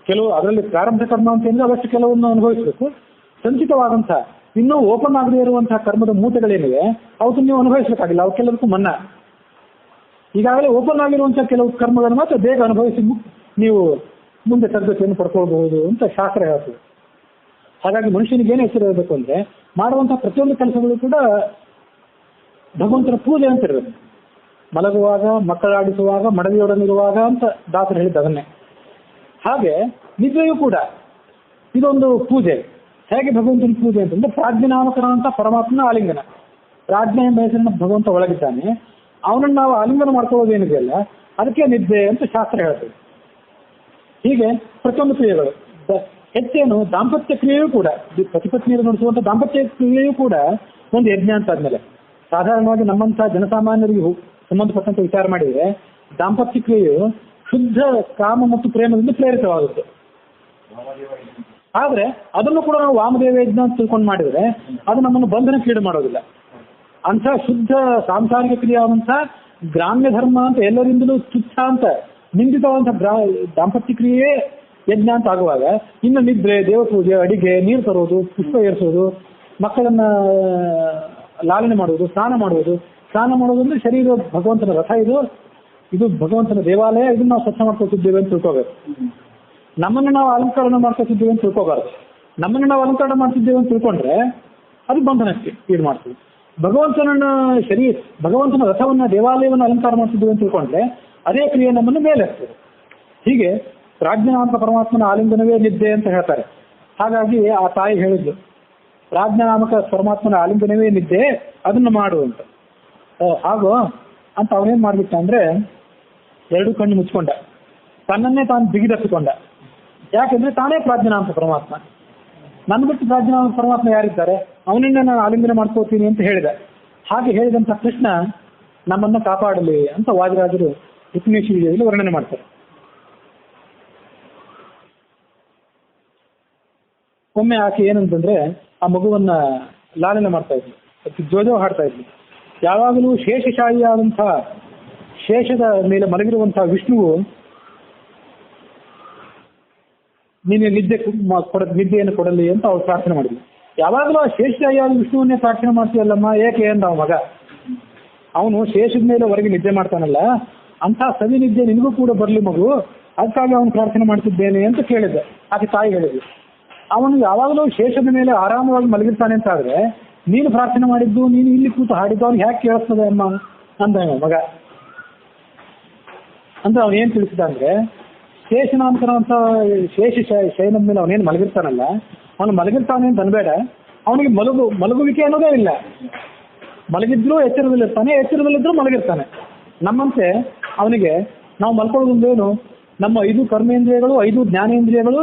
ಕೆಲವು ಅದರಲ್ಲಿ ಪ್ರಾರಂಭ ಕರ್ಮ ಅಂತ ಅಂದ್ರೆ ಅವಷ್ಟು ಕೆಲವನ್ನು ಅನುಭವಿಸಬೇಕು. ಸಂಚಿತವಾದಂಥ ಇನ್ನೂ ಓಪನ್ ಆಗದೇ ಇರುವಂತಹ ಕರ್ಮದ ಮೂಟೆಗಳೇನಿವೆ ಅವತ್ತು ನೀವು ಅನುಭವಿಸಬೇಕಾಗಿಲ್ಲ, ಅವು ಕೆಲವಕ್ಕೂ ಮನ್ನಾ. ಈಗಾಗಲೇ ಓಪನ್ ಆಗಿರುವಂತಹ ಕೆಲವು ಕರ್ಮಗಳನ್ನು ಮಾತ್ರ ಬೇಗ ಅನುಭವಿಸಿ ನೀವು ಮುಂದೆ ತರಬೇತಿಯನ್ನು ಪಡ್ಕೊಳ್ಬಹುದು ಅಂತ ಶಾಸ್ತ್ರ ಹೇಳ್ತದೆ. ಹಾಗಾಗಿ ಮನುಷ್ಯನಿಗೆ ಏನು ಎಚ್ಚರ ಇರಬೇಕು ಅಂದ್ರೆ, ಮಾಡುವಂತಹ ಪ್ರತಿಯೊಂದು ಕೆಲಸಗಳು ಕೂಡ ಭಗವಂತನ ಪೂಜೆ ಅಂತ ಇರಬೇಕು. ಮಲಗುವಾಗ, ಮಕ್ಕಳಾಡಿಸುವಾಗ, ಮಡದಿಯೊಡನಿರುವಾಗ ಅಂತ ದಾಸರು ಹೇಳಿದ್ದು ಅದನ್ನೇ. ಹಾಗೆ ನಿದ್ರೆಯೂ ಕೂಡ ಇದೊಂದು ಪೂಜೆ. ಹೇಗೆ ಭಗವಂತನ ಪೂಜೆ ಅಂತಂದ್ರೆ, ಪ್ರಾಜ್ಞನಾಮಕನಾದಂಥ ಪರಮಾತ್ಮನ ಆಲಿಂಗನ. ಪ್ರಾಜ್ಞೆ ಎಂಬ ಹೆಸರಿನ ಭಗವಂತ ಒಳಗಿದ್ದಾನೆ, ಅವನನ್ನು ನಾವು ಆಲಿಂಗನ ಮಾಡ್ಕೊಳ್ಳೋದೇನಿದೆಯಲ್ಲ ಅದಕ್ಕೆ ನಿದ್ದೆ ಅಂತ ಶಾಸ್ತ್ರ ಹೇಳ್ತದೆ. ಹೀಗೆ ಪ್ರತಿಯೊಂದು ಕ್ರಿಯೆಗಳು ಹೆಚ್ಚೇನು ದಾಂಪತ್ಯ ಕ್ರಿಯೆಯೂ ಕೂಡ, ಪತಿಪತ್ನಿಯರು ನಡೆಸುವಂಥ ದಾಂಪತ್ಯ ಕ್ರಿಯೆಯೂ ಕೂಡ ಒಂದು ಯಜ್ಞ ಅಂತ ಆದ್ಮೇಲೆ, ಸಾಧಾರಣವಾಗಿ ನಮ್ಮಂಥ ಜನಸಾಮಾನ್ಯರಿಗೂ ಸಂಬಂಧಪಟ್ಟಂತೆ ವಿಚಾರ ಮಾಡಿದರೆ ದಾಂಪತ್ಯ ಕ್ರಿಯೆಯು ಶುದ್ಧ ಕಾಮ ಮತ್ತು ಪ್ರೇಮದಿಂದ ಪ್ರೇರಿತವಾಗುತ್ತೆ. ಆದ್ರೆ ಅದನ್ನು ಕೂಡ ನಾವು ವಾಮದೇವ ಯಜ್ಞ ಅಂತ ತಿಳ್ಕೊಂಡು ಮಾಡಿದ್ರೆ ಅದು ನಮ್ಮನ್ನು ಬಂಧನಕ್ಕೀಡು ಮಾಡೋದಿಲ್ಲ. ಅಂಥ ಶುದ್ಧ ಸಾಂಸಾರಿಕ ಕ್ರಿಯಾವಂತ ಗ್ರಾಮ್ಯ ಧರ್ಮ ಅಂತ ಎಲ್ಲರಿಂದಲೂ ತುಚ್ಛ ಅಂತ ನಿಂದಿತವಂತ ದಾಂಪತ್ಯ ಕ್ರಿಯೆ ಯಜ್ಞ ಅಂತ ಆಗುವಾಗ ಇನ್ನು ನಿದ್ರೆ, ದೇವಪೂಜೆ, ಅಡಿಗೆ, ನೀರು ತರೋದು, ಪುಷ್ಪ ಏರಿಸೋದು, ಮಕ್ಕಳನ್ನ ಲಾಲನೆ ಮಾಡುವುದು, ಸ್ನಾನ ಮಾಡುವುದು ಅಂದ್ರೆ ಶರೀರ ಭಗವಂತನ ರಥ, ಇದು ಭಗವಂತನ ದೇವಾಲಯ, ಇದನ್ನ ನಾವು ಸ್ವಚ್ಛ ಮಾಡ್ಕೊತಿದ್ದೇವೆ ಅಂತ ತಿಳ್ಕೋಬೇಕು. ನಮ್ಮನ್ನು ನಾವು ಅಲಂಕರಣ ಮಾಡ್ಕೊತಿದ್ದೇವೆ ಅಂತ ತಿಳ್ಕೋಬಾರ್ದು. ನಮ್ಮನ್ನು ನಾವು ಅಲಂಕರಣ ಮಾಡ್ತಿದ್ದೇವೆ ಅಂತ ತಿಳ್ಕೊಂಡ್ರೆ ಅದು ಬಂಧನಕ್ಕೆ ಈಡು ಮಾಡ್ತೀವಿ. ಭಗವಂತನ ರಥವನ್ನ, ದೇವಾಲಯವನ್ನು ಅಲಂಕಾರ ಮಾಡ್ತಿದ್ದೇವೆ ಅಂತ ತಿಳ್ಕೊಂಡ್ರೆ ಅದೇ ಕ್ರಿಯೆ ನಮ್ಮನ್ನು ಮೇಲೆಸ್ತದೆ. ಹೀಗೆ ಪ್ರಾಜ್ಞಾನಾಮಕ ಪರಮಾತ್ಮನ ಆಲಿಂಗನವೇ ನಿದ್ದೆ ಅಂತ ಹೇಳ್ತಾರೆ. ಹಾಗಾಗಿ ಆ ತಾಯಿ ಹೇಳಿದ್ಲು, ಪ್ರಾಜ್ಞಾನಾಮಕ ಪರಮಾತ್ಮನ ಆಲಿಂಗನವೇ ನಿದ್ದೆ, ಅದನ್ನು ಮಾಡು ಅಂತ. ಹಾಗೋ ಅಂತ ಅವನೇನ್ ಮಾಡ್ಬಿಟ್ಟ ಅಂದ್ರೆ ಎರಡು ಕಣ್ಣು ಮುಚ್ಕೊಂಡ, ತನ್ನನ್ನೇ ತಾನು ಬಿಗಿದಪ್ಪಿಕೊಂಡ. ಯಾಕೆಂದ್ರೆ ತಾನೇ ಪ್ರಾಜ್ಞಾನಾಮಕ ಪರಮಾತ್ಮ, ನನ್ನ ಬಿಟ್ಟು ಪ್ರಾಜ್ಞಾನಾಮಕ ಪರಮಾತ್ಮ ಯಾರಿದ್ದಾರೆ, ಅವನನ್ನೇ ನಾನು ಆಲಿಂಗನ ಮಾಡ್ಕೋತೀನಿ ಅಂತ ಹೇಳಿದ. ಹಾಗೆ ಹೇಳಿದಂತ ಕೃಷ್ಣ ನಮ್ಮನ್ನ ಕಾಪಾಡಲಿ ಅಂತ ವಾದಿರಾಜರು ಉಪನಿಷತ್ತಿನಲ್ಲಿ ವರ್ಣನೆ ಮಾಡ್ತಾರೆ. ಒಮ್ಮೆ ಆಕೆ ಏನಂತಂದ್ರೆ ಆ ಮಗುವನ್ನ ಲಾಲನೆ ಮಾಡ್ತಾ ಇದ್ಲು, ಜೋಜೋ ಹಾಡ್ತಾ ಇದ್ಲು. ಯಾವಾಗಲೂ ಶೇಷಶಾಹಿಯಾದಂತಹ ಶೇಷದ ಮೇಲೆ ಮಲಗಿರುವಂತಹ ವಿಷ್ಣುವು ನೀನು ನಿದ್ದೆಯನ್ನು ಕೊಡಲಿ ಅಂತ ಅವ್ರು ಪ್ರಾರ್ಥನೆ ಮಾಡಿದ್ವಿ. ಯಾವಾಗಲೂ ಆ ಶೇಷಶಾಹಿಯಾದ ವಿಷ್ಣುವನ್ನೇ ಪ್ರಾರ್ಥನೆ ಮಾಡ್ತೀಯಲ್ಲಮ್ಮ, ಏಕೆ ಅಂದ ಅವ ಮಗ. ಅವನು ಶೇಷದ ಮೇಲೆ ಹೊರಗೆ ನಿದ್ದೆ ಮಾಡ್ತಾನಲ್ಲ, ಅಂಥ ಸವಿ ನಿದ್ದೆ ನಿನಗೂ ಕೂಡ ಬರಲಿ ಮಗು, ಅದಕ್ಕಾಗಿ ಅವನು ಪ್ರಾರ್ಥನೆ ಮಾಡ್ತಿದ್ದೇನೆ ಅಂತ ಕೇಳಿದ್ದೆ. ಆಕೆ ತಾಯಿ ಹೇಳಿದ್ವಿ, ಅವನು ಯಾವಾಗಲೂ ಶೇಷದ ಮೇಲೆ ಆರಾಮವಾಗಿ ಮಲಗಿರ್ತಾನೆ ಅಂತ ಆದ್ರೆ ನೀನು ಪ್ರಾರ್ಥನೆ ಮಾಡಿದ್ದು, ನೀನು ಇಲ್ಲಿ ಕೂತು ಹಾಡಿದ್ದು ಅವ್ನು ಹ್ಯಾಕೆ ಕೇಳಿಸ್ತದೆ ಅಮ್ಮ ಅಂದ ಮಗ. ಅಂದ್ರೆ ಅವನೇನ್ ತಿಳಿಸಿದ ಅಂದ್ರೆ, ಶೇಷನಾಮಕರ ಅಂತ ಶೇಷ ಶಯನದ ಮೇಲೆ ಅವನೇನು ಮಲಗಿರ್ತಾನಲ್ಲ, ಅವನು ಮಲಗಿರ್ತಾನೆ ಅಂತ ಅನ್ಬೇಡ, ಅವನಿಗೆ ಮಲಗುವಿಕೆ ಅನ್ನೋದೇ ಇಲ್ಲ. ಮಲಗಿದ್ರು ಎಚ್ಚರದಲ್ಲಿರ್ತಾನೆ, ಎಚ್ಚರದಲ್ಲಿದ್ರು ಮಲಗಿರ್ತಾನೆ. ನಮ್ಮಂತೆ ಅವನಿಗೆ ನಾವು ಮಲ್ಕೊಳ್ಳೋದೇನು, ನಮ್ಮ 5 ಕರ್ಮೇಂದ್ರಿಯಗಳು, 5 ಜ್ಞಾನೇಂದ್ರಿಯಗಳು,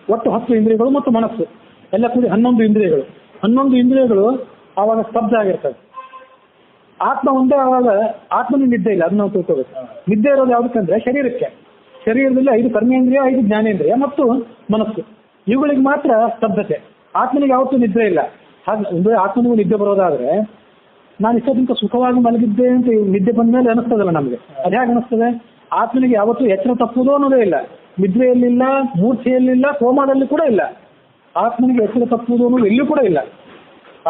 ಒಟ್ಟು 10 ಇಂದ್ರಿಯಗಳು ಮತ್ತು ಮನಸ್ಸು ಎಲ್ಲ ಕೂಡಿ 11 ಇಂದ್ರಿಯಗಳು. 11 ಇಂದ್ರಿಯಗಳು ಆವಾಗ ಸ್ತಬ್ಧ ಆಗಿರ್ತವೆ. ಆತ್ಮ ಒಂದೇ, ಆವಾಗ ಆತ್ಮನಿಗೆ ನಿದ್ದೆ ಇಲ್ಲ, ಅದನ್ನ ನಾವು ತಿಳ್ಕೋಬೇಕು. ನಿದ್ದೆ ಇರೋದು ಯಾವುದಕ್ಕಂದ್ರೆ ಶರೀರದಲ್ಲಿ 5 ಕರ್ಮೇಂದ್ರಿಯ, 5 ಜ್ಞಾನೇಂದ್ರಿಯ ಮತ್ತು ಮನಸ್ಸು, ಇವುಗಳಿಗೆ ಮಾತ್ರ ಸ್ತಬ್ಧತೆ. ಆತ್ಮನಿಗೆ ಯಾವತ್ತೂ ನಿದ್ರೆ ಇಲ್ಲ. ಹಾಗೆ ಒಂದು ಆತ್ಮನಿಗೂ ನಿದ್ದೆ ಬರೋದಾದ್ರೆ ನಾನು ಇಷ್ಟೊತ್ತಿನ ಸುಖವಾಗಿ ಮಲಗಿದ್ದೆ ಅಂತ ನಿದ್ದೆ ಬಂದ ಮೇಲೆ ಅನಿಸ್ತದಲ್ಲ ನಮಗೆ, ಅದು ಹೇಗೆ ಅನಿಸ್ತದೆ? ಆತ್ಮನಿಗೆ ಯಾವತ್ತೂ ಎಚ್ಚರ ತಪ್ಪುವುದು ಅನ್ನೋದೇ ಇಲ್ಲ, ನಿದ್ರೆಯಲ್ಲಿಲ್ಲ, ಮೂರ್ಛೆಯಲ್ಲಿಲ್ಲ, ಕೋಮಾದಲ್ಲಿ ಕೂಡ ಇಲ್ಲ. ಆತ್ಮನಿಗೆ ಎಚ್ಚರ ತಪ್ಪುವುದು ಅನ್ನೋದು ಎಲ್ಲೂ ಕೂಡ ಇಲ್ಲ.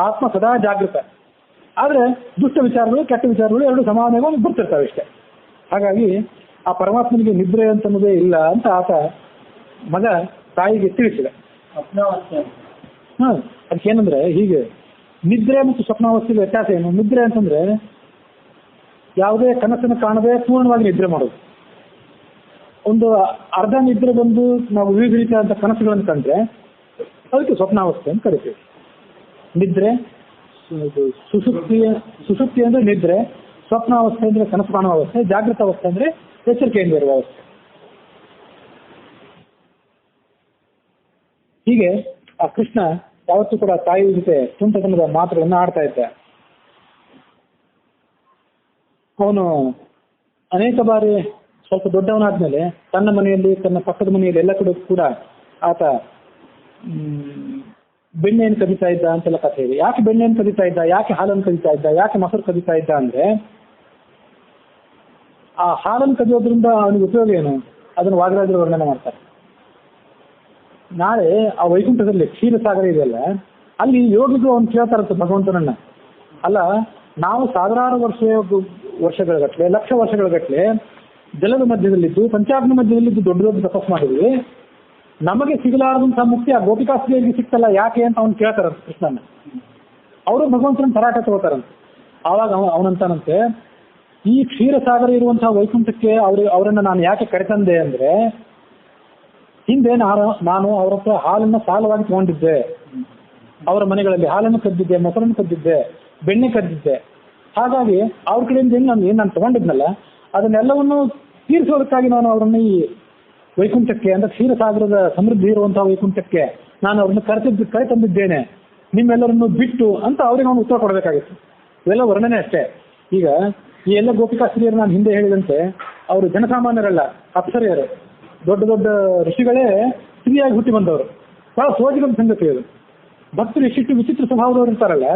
ಆತ್ಮ ಸದಾ ಜಾಗೃತ. ಆದ್ರೆ ದುಷ್ಟ ವಿಚಾರಗಳು, ಕೆಟ್ಟ ವಿಚಾರಗಳು ಎರಡು ಸಮಾನವಾಗಿ ಬರ್ತಿರ್ತಾವೆ ಇಷ್ಟೇ. ಹಾಗಾಗಿ ಆ ಪರಮಾತ್ಮನಿಗೆ ನಿದ್ರೆ ಅಂತ ಅನ್ನೋದೇ ಇಲ್ಲ ಅಂತ ಆತ ಮಗ ತಾಯಿಗೆ ತಿಳಿಸಿದ. ಅದಕ್ಕೇನಂದ್ರೆ ಹೀಗೆ ನಿದ್ರೆ ಮತ್ತು ಸ್ವಪ್ನಾವಸ್ಥೆಗೆ ವ್ಯತ್ಯಾಸ ಏನು? ನಿದ್ರೆ ಅಂತಂದ್ರೆ ಯಾವುದೇ ಕನಸನ್ನು ಕಾಣದೆ ಪೂರ್ಣವಾಗಿ ನಿದ್ರೆ ಮಾಡೋದು. ಒಂದು ಅರ್ಧ ನಿದ್ರೆ ಬಂದು ನಾವು ವಿವಿಧ ಅಂತ ಕನಸುಗಳನ್ನು ಕಂಡ್ರೆ ಅದಕ್ಕೆ ಸ್ವಪ್ನಾವಸ್ಥೆ ಅಂತ ಕರಿತೀವಿ. ನಿದ್ರೆ ಸುಷುಪ್ತಿ ಅಂದ್ರೆ ನಿದ್ರೆ, ಸ್ವಪ್ನಾವಸ್ಥೆ ಅಂದ್ರೆ ಕನಸು ಕಾಣುವ ಅವಸ್ಥೆ, ಜಾಗೃತ ಅವಸ್ಥೆ ಅಂದ್ರೆ ಎಚ್ಚರಿಕೆಯಿಂದ ಇರುವ ಅವಸ್ಥೆ. ಹೀಗೆ ಆ ಕೃಷ್ಣ ಯಾವತ್ತೂ ಕೂಡ ತಾಯಿ ಜೊತೆ ತುಂಟತನದ ಮಾತುಗಳನ್ನು ಆಡ್ತಾ ಇದ್ದ. ಅವನು ಅನೇಕ ಬಾರಿ ಸ್ವಲ್ಪ ದೊಡ್ಡವನಾದ್ಮೇಲೆ ತನ್ನ ಮನೆಯಲ್ಲಿ, ತನ್ನ ಪಕ್ಕದ ಮನೆಯಲ್ಲಿ ಎಲ್ಲ ಕಡೆ ಕೂಡ ಆತ ಬೆಣ್ಣೆಯನ್ನು ಕದಿತಾ ಇದ್ದ ಅಂತೆಲ್ಲ ಕಥೆ ಇದೆ. ಯಾಕೆ ಬೆಣ್ಣೆಯನ್ನು ಕದಿತಾ ಇದ್ದ, ಯಾಕೆ ಹಾಲನ್ನು ಕದಿತಾ ಇದ್ದ, ಯಾಕೆ ಮೊಸರು ಕದಿತಾ ಇದ್ದ ಅಂದ್ರೆ ಆ ಹಾಲನ್ನು ಕದಿಯೋದ್ರಿಂದ ಅವನಿಗೆ ಉಪಯೋಗ ಏನು, ಅದನ್ನು ವಾದಿರಾಜರು ವರ್ಣನೆ ಮಾಡ್ತಾರೆ. ನಾಳೆ ಆ ವೈಕುಂಠದಲ್ಲಿ ಕ್ಷೀರಸಾಗರ ಇದೆಯಲ್ಲ, ಅಲ್ಲಿ ಯೋಗಿಗಳು ಅವ್ನು ಕೇಳ್ತಾರಂತ ಭಗವಂತನನ್ನ. ಅಲ್ಲ, ನಾವು ಸಾವಿರಾರು ವರ್ಷಗಳಗಟ್ಲೆ, ಲಕ್ಷ ವರ್ಷಗಳಗಟ್ಲೆ ಜಲದ ಮಧ್ಯದಲ್ಲಿದ್ದು, ಪಂಚಾಗ್ನಿ ಮಧ್ಯದಲ್ಲಿದ್ದು ದೊಡ್ಡ ದೊಡ್ಡ ತಪಸ್ಸು ಮಾಡಿದ್ವಿ, ನಮಗೆ ಸಿಗಲಾರದಂತಹ ಮುಕ್ತಿ ಆ ಗೋಪಿಕಾಸ್ತ್ರೀಯರಿಗೆ ಸಿಕ್ತಲ್ಲ ಯಾಕೆ ಅಂತ ಅವ್ನು ಕೇಳ್ತಾರಂತ ಕೃಷ್ಣನ. ಅವರು ಭಗವಂತನ ತರಾಟ ತಗೋತಾರಂತ. ಆವಾಗ ಅವನಂತಾನಂತೆ, ಈ ಕ್ಷೀರಸಾಗರ ಇರುವಂತಹ ವೈಕುಂಠಕ್ಕೆ ಅವರನ್ನ ನಾನು ಯಾಕೆ ಕರೆತಂದೆ ಅಂದ್ರೆ, ಹಿಂದೆ ನಾನು ಅವ್ರ ಹತ್ರ ಹಾಲನ್ನ ಸಾಲವಾಗಿ ತಗೊಂಡಿದ್ದೆ, ಅವರ ಮನೆಗಳಲ್ಲಿ ಹಾಲನ್ನು ಕದ್ದಿದ್ದೆ, ಮೊಸರನ್ನು ಕದ್ದಿದ್ದೆ, ಬೆಣ್ಣೆ ಕದ್ದಿದ್ದೆ. ಹಾಗಾಗಿ ಅವ್ರ ಕಡೆಯಿಂದ ನಾನು ತಗೊಂಡಿದ್ನಲ್ಲ ಅದನ್ನೆಲ್ಲವನ್ನು ತೀರಿಸೋದಕ್ಕಾಗಿ ನಾನು ಅವರನ್ನ ಈ ವೈಕುಂಠಕ್ಕೆ ಅಂದ್ರೆ ಕ್ಷೀರಸಾಗರದ ಸಮೃದ್ಧಿ ಇರುವಂತಹ ವೈಕುಂಠಕ್ಕೆ ನಾನು ಅವ್ರನ್ನ ಕರೆ ತಂದಿದ್ದೇನೆ, ನಿಮ್ಮೆಲ್ಲರನ್ನು ಬಿಟ್ಟು ಅಂತ ಅವ್ರಿಗೆ ಅವನು ಉತ್ತರ ಕೊಡಬೇಕಾಗಿತ್ತು. ಇವೆಲ್ಲ ವರ್ಣನೆ ಅಷ್ಟೇ. ಈಗ ಈ ಎಲ್ಲ ಗೋಪಿಕಾಸ್ತ್ರೀಯರು ನಾನು ಹಿಂದೆ ಹೇಳಿದಂತೆ ಅವರು ಜನಸಾಮಾನ್ಯರಲ್ಲ, ಅಪ್ಸರೆಯರು, ದೊಡ್ಡ ದೊಡ್ಡ ಋಷಿಗಳೇ ಸ್ತ್ರೀಯಾಗಿ ಹುಟ್ಟಿ ಬಂದವರು. ಬಹಳ ಸೋಜಿಗದ ಸಂಗತಿ ಅದು. ಭಕ್ತರು ಎಷ್ಟಿಷ್ಟು ವಿಚಿತ್ರ ಸ್ವಭಾವದವರು ಇರ್ತಾರಲ್ಲ.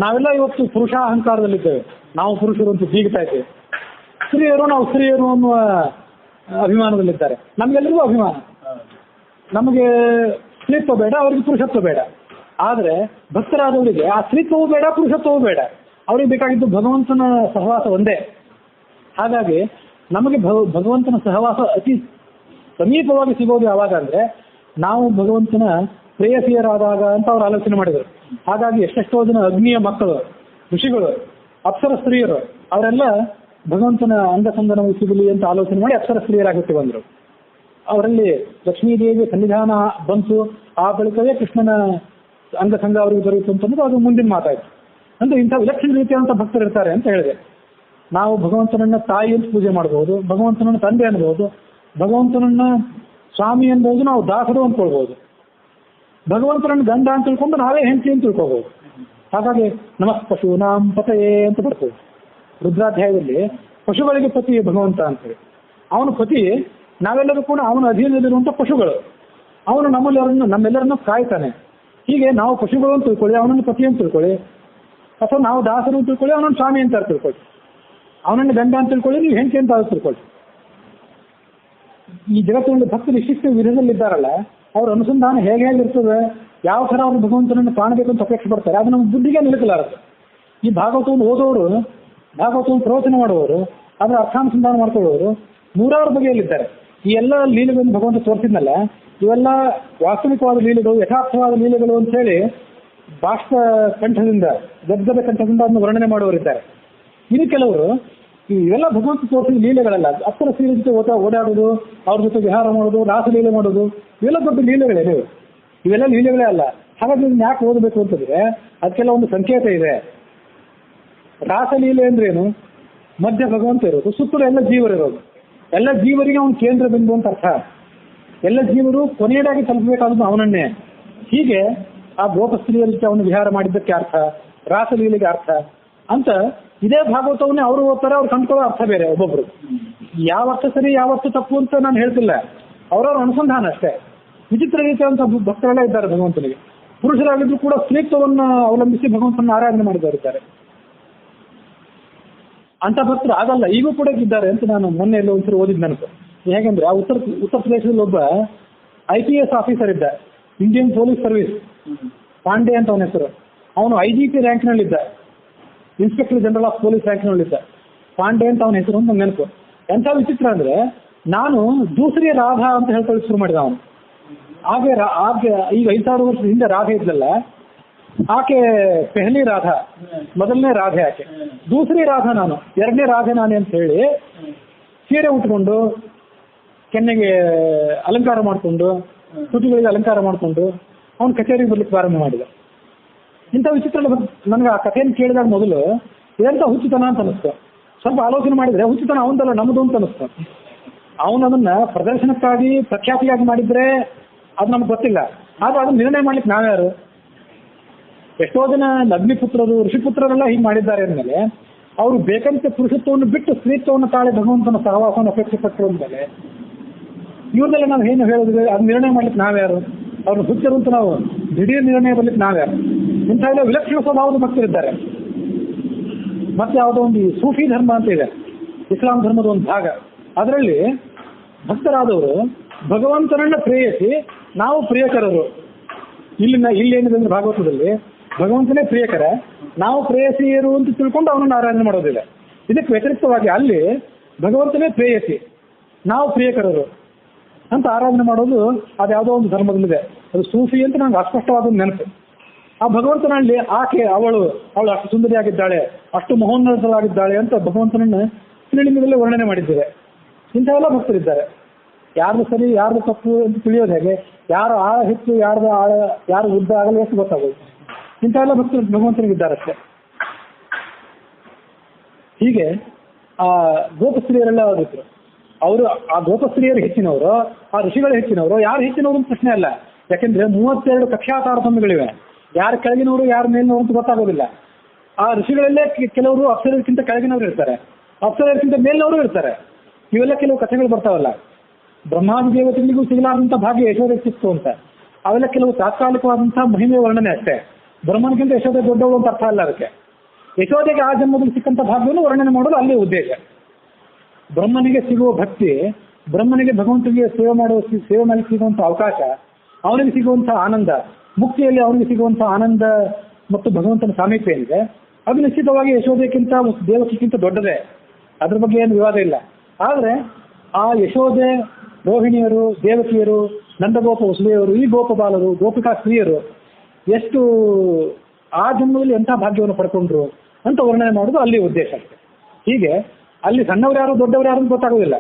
ನಾವೆಲ್ಲ ಇವತ್ತು ಪುರುಷಾಹಂಕಾರದಲ್ಲಿದ್ದೇವೆ, ನಾವು ಪುರುಷರು ಅಂತ ಬೀಗ್ತಾ ಇದ್ದೇವೆ. ಸ್ತ್ರೀಯರು ನಾವು ಸ್ತ್ರೀಯರು ಅನ್ನುವ ಅಭಿಮಾನದಲ್ಲಿದ್ದಾರೆ. ನಮಗೆಲ್ಲರಿಗೂ ಅಭಿಮಾನ, ನಮಗೆ ಸ್ತ್ರೀತ್ವ ಬೇಡ, ಅವರಿಗೆ ಪುರುಷತ್ವ ಬೇಡ. ಆದರೆ ಭಕ್ತರಾದವರಿಗೆ ಆ ಸ್ತ್ರೀತ್ವವೂ ಬೇಡ, ಪುರುಷತ್ವವೂ ಬೇಡ. ಅವ್ರಿಗೆ ಬೇಕಾಗಿದ್ದು ಭಗವಂತನ ಸಹವಾಸ ಒಂದೇ. ಹಾಗಾಗಿ ನಮಗೆ ಭಗವಂತನ ಸಹವಾಸ ಅತಿ ಸಮೀಪವಾಗಿ ಸಿಗೋದು ಯಾವಾಗ ಅಂದರೆ ನಾವು ಭಗವಂತನ ಪ್ರೇಯಸಿಯರಾದಾಗ ಅಂತ ಅವ್ರು ಆಲೋಚನೆ ಮಾಡಿದರು. ಹಾಗಾಗಿ ಎಷ್ಟೆಷ್ಟೋ ಜನ ಅಗ್ನಿಯ ಮಕ್ಕಳು, ಋಷಿಗಳು, ಅಪ್ಸರ ಸ್ತ್ರೀಯರು ಅವರೆಲ್ಲ ಭಗವಂತನ ಅಂಗಸಂಗನವು ಸಿಗಲಿ ಅಂತ ಆಲೋಚನೆ ಮಾಡಿ ಅಪ್ಸರ ಸ್ತ್ರೀಯರಾಗುತ್ತೆ ಬಂದರು. ಅವರಲ್ಲಿ ಲಕ್ಷ್ಮೀದೇವಿ ಸನ್ನಿಧಾನ ಬಂತು, ಆ ಬಳಿಕವೇ ಕೃಷ್ಣನ ಅಂಗಸಂಗ ಅವರಿಗೆ ದೊರೆಯಿತು ಅಂತಂದ್ರೆ ಅದು ಮುಂದಿನ ಮಾತಾಯಿತು. ಅಂದರೆ ಇಂಥ ವಿಲಕ್ಷಣ ರೀತಿಯಾದಂಥ ಭಕ್ತರು ಇರ್ತಾರೆ ಅಂತ ಹೇಳಿದೆ. ನಾವು ಭಗವಂತನನ್ನ ತಾಯಿ ಅಂತ ಪೂಜೆ ಮಾಡಬಹುದು, ಭಗವಂತನನ್ನ ತಂದೆ ಅನ್ಬಹುದು, ಭಗವಂತನನ್ನ ಸ್ವಾಮಿ ಅನ್ಬಹುದು, ನಾವು ದಾಸರು ಅಂದ್ಕೊಳ್ಬಹುದು, ಭಗವಂತನನ್ನ ಗಂಡ ಅಂತ ತಿಳ್ಕೊಂಡು ನಾವೇ ಹೆಂಡತಿ ಅಂತ ತಿಳ್ಕೋಬಹುದು. ಹಾಗಾಗಿ ನಮಃ ಪಶೂನಾಂ ಪತಯೇ ಅಂತ ಬರ್ತದೆ ರುದ್ರಾಧ್ಯಾಯದಲ್ಲಿ. ಪಶುಗಳಿಗೆ ಪತಿ ಭಗವಂತ ಅಂತೇಳಿ. ಅವನ ಪತಿ ನಾವೆಲ್ಲರೂ ಕೂಡ ಅವನ ಅಧೀನದಲ್ಲಿರುವಂಥ ಪಶುಗಳು. ಅವನು ನಮ್ಮೆಲ್ಲರನ್ನು ಕಾಯ್ತಾನೆ. ಹೀಗೆ ನಾವು ಪಶುಗಳು ಅಂತ ತಿಳ್ಕೊಳ್ಳಿ, ಅವನನ್ನು ಪತಿ ಅಂತ ತಿಳ್ಕೊಳ್ಳಿ, ಅಥವಾ ನಾವು ದಾಸರು ಅಂತ ತಿಳ್ಕೊಳ್ಳಿ, ಅವನನ್ನು ಸ್ವಾಮಿ ಅಂತ ತಿಳ್ಕೊಳ್ಳಿ, ಅವನನ್ನು ಗಂಡ ಅಂತ ತಿಳ್ಕೊಳ್ಳಿ, ನೀವು ಹೆಂಡತಿ ಅಂತ ತಿಳ್ಕೊಳ್ಳಿ. ಈ ಜಗತ್ತಿನಲ್ಲಿ ಭಕ್ತರು ಇಷ್ಟಿಷ್ಟು ವಿಧದಲ್ಲಿದ್ದಾರಲ್ಲ, ಅವ್ರ ಅನುಸಂಧಾನ ಹೇಗೆ ಹೇಗಿರ್ತದೆ, ಯಾವ ಥರ ಅವರು ಭಗವಂತನನ್ನು ಕಾಣಬೇಕು ಅಂತ ಅಪೇಕ್ಷೆ ಪಡ್ತಾರೆ, ಅದು ನಮ್ಮ ಬುದ್ಧಿಗೆ ನಿಲುಕಲಾರದು. ಈ ಭಾಗವತವನ್ನು ಓದೋರು, ಭಾಗವತವನ್ನು ಪ್ರವಚನ ಮಾಡುವವರು, ಅದರ ಅರ್ಥಾನುಸಂಧಾನ ಮಾಡ್ಕೊಳ್ಳೋರು ನೂರಾರು ಬಗೆಯಲ್ಲಿದ್ದಾರೆ. ಈ ಎಲ್ಲ ಲೀಲೆಗಳನ್ನು ಭಗವಂತ ತೋರಿಸಿದ್ನಲ್ಲ, ಇವೆಲ್ಲ ವಾಸ್ತವಿಕವಾದ ಲೀಲೆಗಳು, ಯಥಾರ್ಥವಾದ ಲೀಲೆಗಳು ಅಂತ ಹೇಳಿ ಬಾಷ್ಪ ಕಂಠದಿಂದ, ಗದ್ದದ ಕಂಠದಿಂದ ಅದನ್ನು ವರ್ಣನೆ ಮಾಡುವವರಿದ್ದಾರೆ. ಇನ್ನು ಕೆಲವರು ಇವೆಲ್ಲ ಭಗವಂತ ತೋರಿಸಿದ ಲೀಲೆಗಳಲ್ಲ, ಅಪ್ಪರ ಸೀರೆ ಜೊತೆ ಓಡಾಡೋದು, ಅವ್ರ ಜೊತೆ ವಿಹಾರ ಮಾಡೋದು, ರಾಸಲೀಲೆ ಮಾಡೋದು, ಇವೆಲ್ಲ ದೊಡ್ಡ ಲೀಲೆಗಳೇ. ಇವೆಲ್ಲ ಲೀಲೆಗಳೇ ಅಲ್ಲ. ಹಾಗಾಗಿ ಇದನ್ನ ಯಾಕೆ ಓದಬೇಕು ಅಂತಂದ್ರೆ ಅದಕ್ಕೆಲ್ಲ ಒಂದು ಸಂಕೇತ ಇದೆ. ರಾಸಲೀಲೆ ಅಂದ್ರೇನು? ಮಧ್ಯ ಭಗವಂತ ಇರೋದು, ಸುತ್ತಲೂ ಎಲ್ಲ ಜೀವರಿರೋದು, ಎಲ್ಲ ಜೀವರಿಗೆ ಅವನು ಕೇಂದ್ರ ಬಿಂದು ಅಂತ ಅರ್ಥ. ಎಲ್ಲ ಜೀವರು ಕೊನೆಯದಾಗಿ ತಲುಪಬೇಕಾದದ್ದು ಅವನನ್ನೇ. ಹೀಗೆ ಆ ಗೋಪಸ್ತ್ರೀಯ ಜೊತೆ ಅವನು ವಿಹಾರ ಮಾಡಿದ್ದಕ್ಕೆ ಅರ್ಥ, ರಾಸಲೀಲೆಗೆ ಅರ್ಥ ಅಂತ ಇದೇ ಭಾಗವತವನ್ನೇ ಅವರು ಓದ್ತಾರೆ, ಅವ್ರು ಕಂಡ್ಕೊಳ್ಳೋ ಅರ್ಥ ಬೇರೆ. ಒಬ್ಬೊಬ್ರು ಯಾವ ಅರ್ಥ ಸರಿ ಯಾವ ಅರ್ಥ ತಪ್ಪು ಅಂತ ನಾನು ಹೇಳ್ತಿಲ್ಲ, ಅವರವ್ರ ಅನುಸಂಧಾನ ಅಷ್ಟೇ. ವಿಚಿತ್ರ ರೀತಿಯಾದಂಥ ಭಕ್ತರೆಲ್ಲ ಇದ್ದಾರೆ ಭಗವಂತನಿಗೆ. ಪುರುಷರಾಗಿದ್ರು ಕೂಡ ಸ್ತ್ರೀತ್ವವನ್ನು ಅವಲಂಬಿಸಿ ಭಗವಂತನ ಆರಾಧನೆ ಮಾಡಿದವರಿದ್ದಾರೆ. ಅಂತ ಭಕ್ತರು ಆಗಲ್ಲ, ಈಗೂ ಕೂಡ ಇದ್ದಾರೆ ಅಂತ ನಾನು ಮೊನ್ನೆ ಎಲ್ಲ ಒಂದ್ಸರಿ ಓದಿದ್ದು ನನಗೆ. ಹೇಗೆಂದ್ರೆ ಆ ಉತ್ತರ ಪ್ರದೇಶದಲ್ಲಿ ಒಬ್ಬ IPS ಆಫೀಸರ್ ಇದ್ದ, ಇಂಡಿಯನ್ ಪೊಲೀಸ್ ಸರ್ವಿಸ್, ಪಾಂಡೆ ಅಂತ ಅವನ ಹೆಸರು. ಅವನು IGP ರ್ಯಾಂಕ್ನಲ್ಲಿದ್ದ, ಇನ್ಸ್ಪೆಕ್ಟರ್ ಜನರಲ್ ಆಫ್ ಪೊಲೀಸ್ ರ್ಯಾಂಕ್ನಲ್ಲಿದ್ದ. ಪಾಂಡೆ ಅಂತ ಅವನ ಹೆಸರು ಅಂತ ನೆನಪು. ಎಂಥ ವಿಚಿತ್ರ ಅಂದ್ರೆ, ನಾನು ದೂಸರಿ ರಾಧಾ ಅಂತ ಹೇಳ್ಕೊಳ್ಳಿ ಶುರು ಮಾಡಿದ ಅವನು. ಹಾಗೆ ಈಗ 5000 ವರ್ಷದ ಹಿಂದೆ ರಾಧೆ ಇದ್ಲಲ್ಲ, ಆಕೆ ಪೆಹಲಿ ರಾಧಾ, ಮೊದಲನೇ ರಾಧೆ ಆಕೆ. ದೂಸರಿ ರಾಧಾ ನಾನು, ಎರಡನೇ ರಾಧೆ ನಾನೇ ಅಂತ ಹೇಳಿ ಸೀರೆ ಉಟ್ಕೊಂಡು, ಕೆನ್ನೆಗೆ ಅಲಂಕಾರ ಮಾಡಿಕೊಂಡು, ತುಟಿಗಳಿಗೆ ಅಲಂಕಾರ ಮಾಡಿಕೊಂಡು ಅವನು ಕಚೇರಿಗೆ ಬರ್ಲಿಕ್ಕೆ ಪ್ರಾರಂಭ ಮಾಡಿದ. ಇಂಥ ವಿಚಿತ್ರ ನನಗೆ ಆ ಕಥೆಯನ್ನು ಕೇಳಿದಾಗ ಮೊದಲು ಇದಂತ ಹುಚ್ಚುತನ ಅಂತ ಅನಿಸ್ತು. ಸ್ವಲ್ಪ ಆಲೋಚನೆ ಮಾಡಿದ್ರೆ ಹುಚ್ಚುತನ ಅವನದಲ್ಲ ನಮ್ಮದು ಅಂತ ಅನಿಸ್ತು. ಅವನು ಅದನ್ನ ಪ್ರದರ್ಶನಕ್ಕಾಗಿ ಪ್ರಖ್ಯಾತಿಯಾಗಿ ಮಾಡಿದ್ರೆ ಅದು ನಮ್ಗೆ ಗೊತ್ತಿಲ್ಲ. ಆದ್ರೆ ಅದನ್ನ ನಿರ್ಣಯ ಮಾಡ್ಲಿಕ್ಕೆ ನಾವ್ಯಾರು? ಎಷ್ಟೋ ಜನ ಅಗ್ನಿಪುತ್ರರು, ಋಷಿಪುತ್ರರೆಲ್ಲ ಹೀಗೆ ಮಾಡಿದ್ದಾರೆ ಅಂದಮೇಲೆ ಅವರು ಬೇಕಂತೆ ಪುರುಷತ್ವವನ್ನು ಬಿಟ್ಟು ಸ್ತ್ರೀತ್ವವನ್ನು ತಾಳೆ ಭಗವಂತನ ಸಹವಾಸವನ್ನು ಅಪೇಕ್ಷೆ ಪಟ್ಟರು ಅಂದಮೇಲೆ ಇವ್ರದೆಲ್ಲ ನಾವು ಏನು ಹೇಳಿದ್ರೆ ಅದು ನಿರ್ಣಯ ಮಾಡ್ಲಿಕ್ಕೆ ನಾವ್ಯಾರು? ಅವ್ರನ್ನ ಹುಚ್ಚರು ಅಂತ ನಾವು ದಿಢೀರ್ ನಿರ್ಣಯ ಬರ್ಲಿಕ್ಕೆ ನಾವ್ಯಾರು? ಇಂಥ ಎಲ್ಲ ವಿಲಕ್ಷಣ ಸ್ವಭಾವದ ಭಕ್ತರಿದ್ದಾರೆ. ಮತ್ತೆ ಯಾವುದೋ ಒಂದು ಸೂಫಿ ಧರ್ಮ ಅಂತ ಇದೆ, ಇಸ್ಲಾಂ ಧರ್ಮದ ಒಂದು ಭಾಗ. ಅದರಲ್ಲಿ ಭಕ್ತರಾದವರು ಭಗವಂತನನ್ನ ಪ್ರೇಯಸಿ ನಾವು ಪ್ರಿಯಕರರು. ಇಲ್ಲೇನಿದೆ ಅಂದ್ರೆ ಭಾಗವತದಲ್ಲಿ ಭಗವಂತನೇ ಪ್ರಿಯಕರ, ನಾವು ಪ್ರೇಯಸಿಯರು ಅಂತ ತಿಳ್ಕೊಂಡು ಅವನನ್ನು ಆರಾಧನೆ ಮಾಡೋದಿಲ್ಲ. ಇದಕ್ಕೆ ವ್ಯತಿರಿಕ್ತವಾಗಿ ಅಲ್ಲಿ ಭಗವಂತನೇ ಪ್ರೇಯಸಿ, ನಾವು ಪ್ರಿಯಕರರು ಅಂತ ಆರಾಧನೆ ಮಾಡೋದು ಅದು ಯಾವುದೋ ಒಂದು ಧರ್ಮದಲ್ಲಿದೆ. ಅದು ಸೂಫಿ ಅಂತ ನಂಗೆ ಅಸ್ಪಷ್ಟವಾದ ನೆನಪು. ಆ ಭಗವಂತನಲ್ಲಿ ಅವಳು ಅಷ್ಟು ಸುಂದರಿಯಾಗಿದ್ದಾಳೆ, ಅಷ್ಟು ಮಹೋನ್ನತರಾಗಿದ್ದಾಳೆ ಅಂತ ಭಗವಂತನನ್ನು ಶ್ರೀಲಿಂಗದಲ್ಲಿ ವರ್ಣನೆ ಮಾಡಿದ್ದೇವೆ. ಇಂಥವೆಲ್ಲ ಭಕ್ತರಿದ್ದಾರೆ. ಯಾರ್ದು ಸರಿ ಯಾರ್ದು ತಪ್ಪು ಅಂತ ತಿಳಿಯೋದು ಹೇಗೆ? ಯಾರು ಆಳ ಹೆಚ್ಚು, ಯಾರು ಉದ್ದ ಆಗಲ್ಲ ಎಷ್ಟು ಗೊತ್ತಾಗೋದು. ಇಂಥವೆಲ್ಲ ಭಕ್ತರು ಭಗವಂತನಿಗಿದ್ದಾರೆ ಅಷ್ಟೇ. ಹೀಗೆ ಆ ಗೋಪಸ್ತ್ರೀಯರೆಲ್ಲ ಓದಿದ್ರು. ಅವರು ಆ ಗೋಪಸ್ತ್ರೀಯರು ಹೆಚ್ಚಿನವರು, ಆ ಋಷಿಗಳು ಹೆಚ್ಚಿನವರು, ಯಾರು ಹೆಚ್ಚಿನವರು ಅಂತ ಪ್ರಶ್ನೆ ಅಲ್ಲ. ಯಾಕೆಂದ್ರೆ 32 ಕಕ್ಷಾ ತಾರತಮ್ಯಗಳಿವೆ. ಯಾರು ಕೆಳಗಿನವರು ಯಾರು ಮೇಲಿನವರು ಅಂತ ಗೊತ್ತಾಗೋದಿಲ್ಲ. ಆ ಋಷಿಗಳಲ್ಲೇ ಕೆಲವರು ಅಪ್ಸರಕ್ಕಿಂತ ಕೆಳಗಿನವರು ಇರ್ತಾರೆ, ಅಪ್ಸರಕ್ಕಿಂತ ಮೇಲಿನವರು ಇರ್ತಾರೆ. ಇವೆಲ್ಲ ಕೆಲವು ಕಥೆಗಳು ಬರ್ತಾವಲ್ಲ. ಬ್ರಹ್ಮಾದಿ ದೇವತೆಗಳಿಗೂ ಸಿಗಲಾದಂಥ ಭಾಗ್ಯ ಯಶೋಧೆಗೆ ಸಿಕ್ತು ಅಂತ. ಅವೆಲ್ಲ ಕೆಲವು ತಾತ್ಕಾಲಿಕವಾದಂತಹ ಮಹಿಮೆ ವರ್ಣನೆ ಅಷ್ಟೇ. ಬ್ರಹ್ಮನಿಗಿಂತ ಯಶೋಧೆ ದೊಡ್ಡವಳು ಅಂತ ಅರ್ಥ ಅಲ್ಲ ಅದಕ್ಕೆ. ಯಶೋಧೆಗೆ ಆ ಜನ್ಮದಲ್ಲಿ ಸಿಕ್ಕಂಥ ಭಾಗ್ಯವನ್ನು ವರ್ಣನೆ ಮಾಡೋದು ಅಲ್ಲೇ ಉದ್ದೇಶ. ಬ್ರಹ್ಮನಿಗೆ ಸಿಗುವ ಭಕ್ತಿ, ಬ್ರಹ್ಮನಿಗೆ ಭಗವಂತನಿಗೆ ಸೇವೆ ಮಾಡಿ ಸಿಗುವಂಥ ಅವಕಾಶ, ಅವನಿಗೆ ಸಿಗುವಂಥ ಆನಂದ, ಮುಕ್ತಿಯಲ್ಲಿ ಅವನಿಗೆ ಸಿಗುವಂಥ ಆನಂದ ಮತ್ತು ಭಗವಂತನ ಸಾಮೀಪ್ಯ ಏನಿದೆ ಅದು ನಿಶ್ಚಿತವಾಗಿ ಯಶೋಧೆಗಿಂತ ದೇವಕಿಗಿಂತ ದೊಡ್ಡದೇ. ಅದ್ರ ಬಗ್ಗೆ ಏನು ವಿವಾದ ಇಲ್ಲ. ಆದರೆ ಆ ಯಶೋಧೆ, ರೋಹಿಣಿಯರು, ದೇವಕಿಯರು, ನಂದಗೋಪ ವಸುದೇವರು, ಈ ಗೋಪಬಾಲರು, ಗೋಪಿಕಾ ಸ್ತ್ರೀಯರು ಎಷ್ಟು ಆ ಜನ್ಮದಲ್ಲಿ ಎಂಥ ಭಾಗ್ಯವನ್ನು ಪಡ್ಕೊಂಡ್ರು ಅಂತ ವರ್ಣನೆ ಮಾಡೋದು ಅಲ್ಲಿ ಉದ್ದೇಶ ಅಷ್ಟೆ. ಹೀಗೆ ಅಲ್ಲಿ ಸಣ್ಣವ್ರು ಯಾರು ದೊಡ್ಡವರು ಯಾರು ಅಂತ ಗೊತ್ತಾಗೋದಿಲ್ಲ,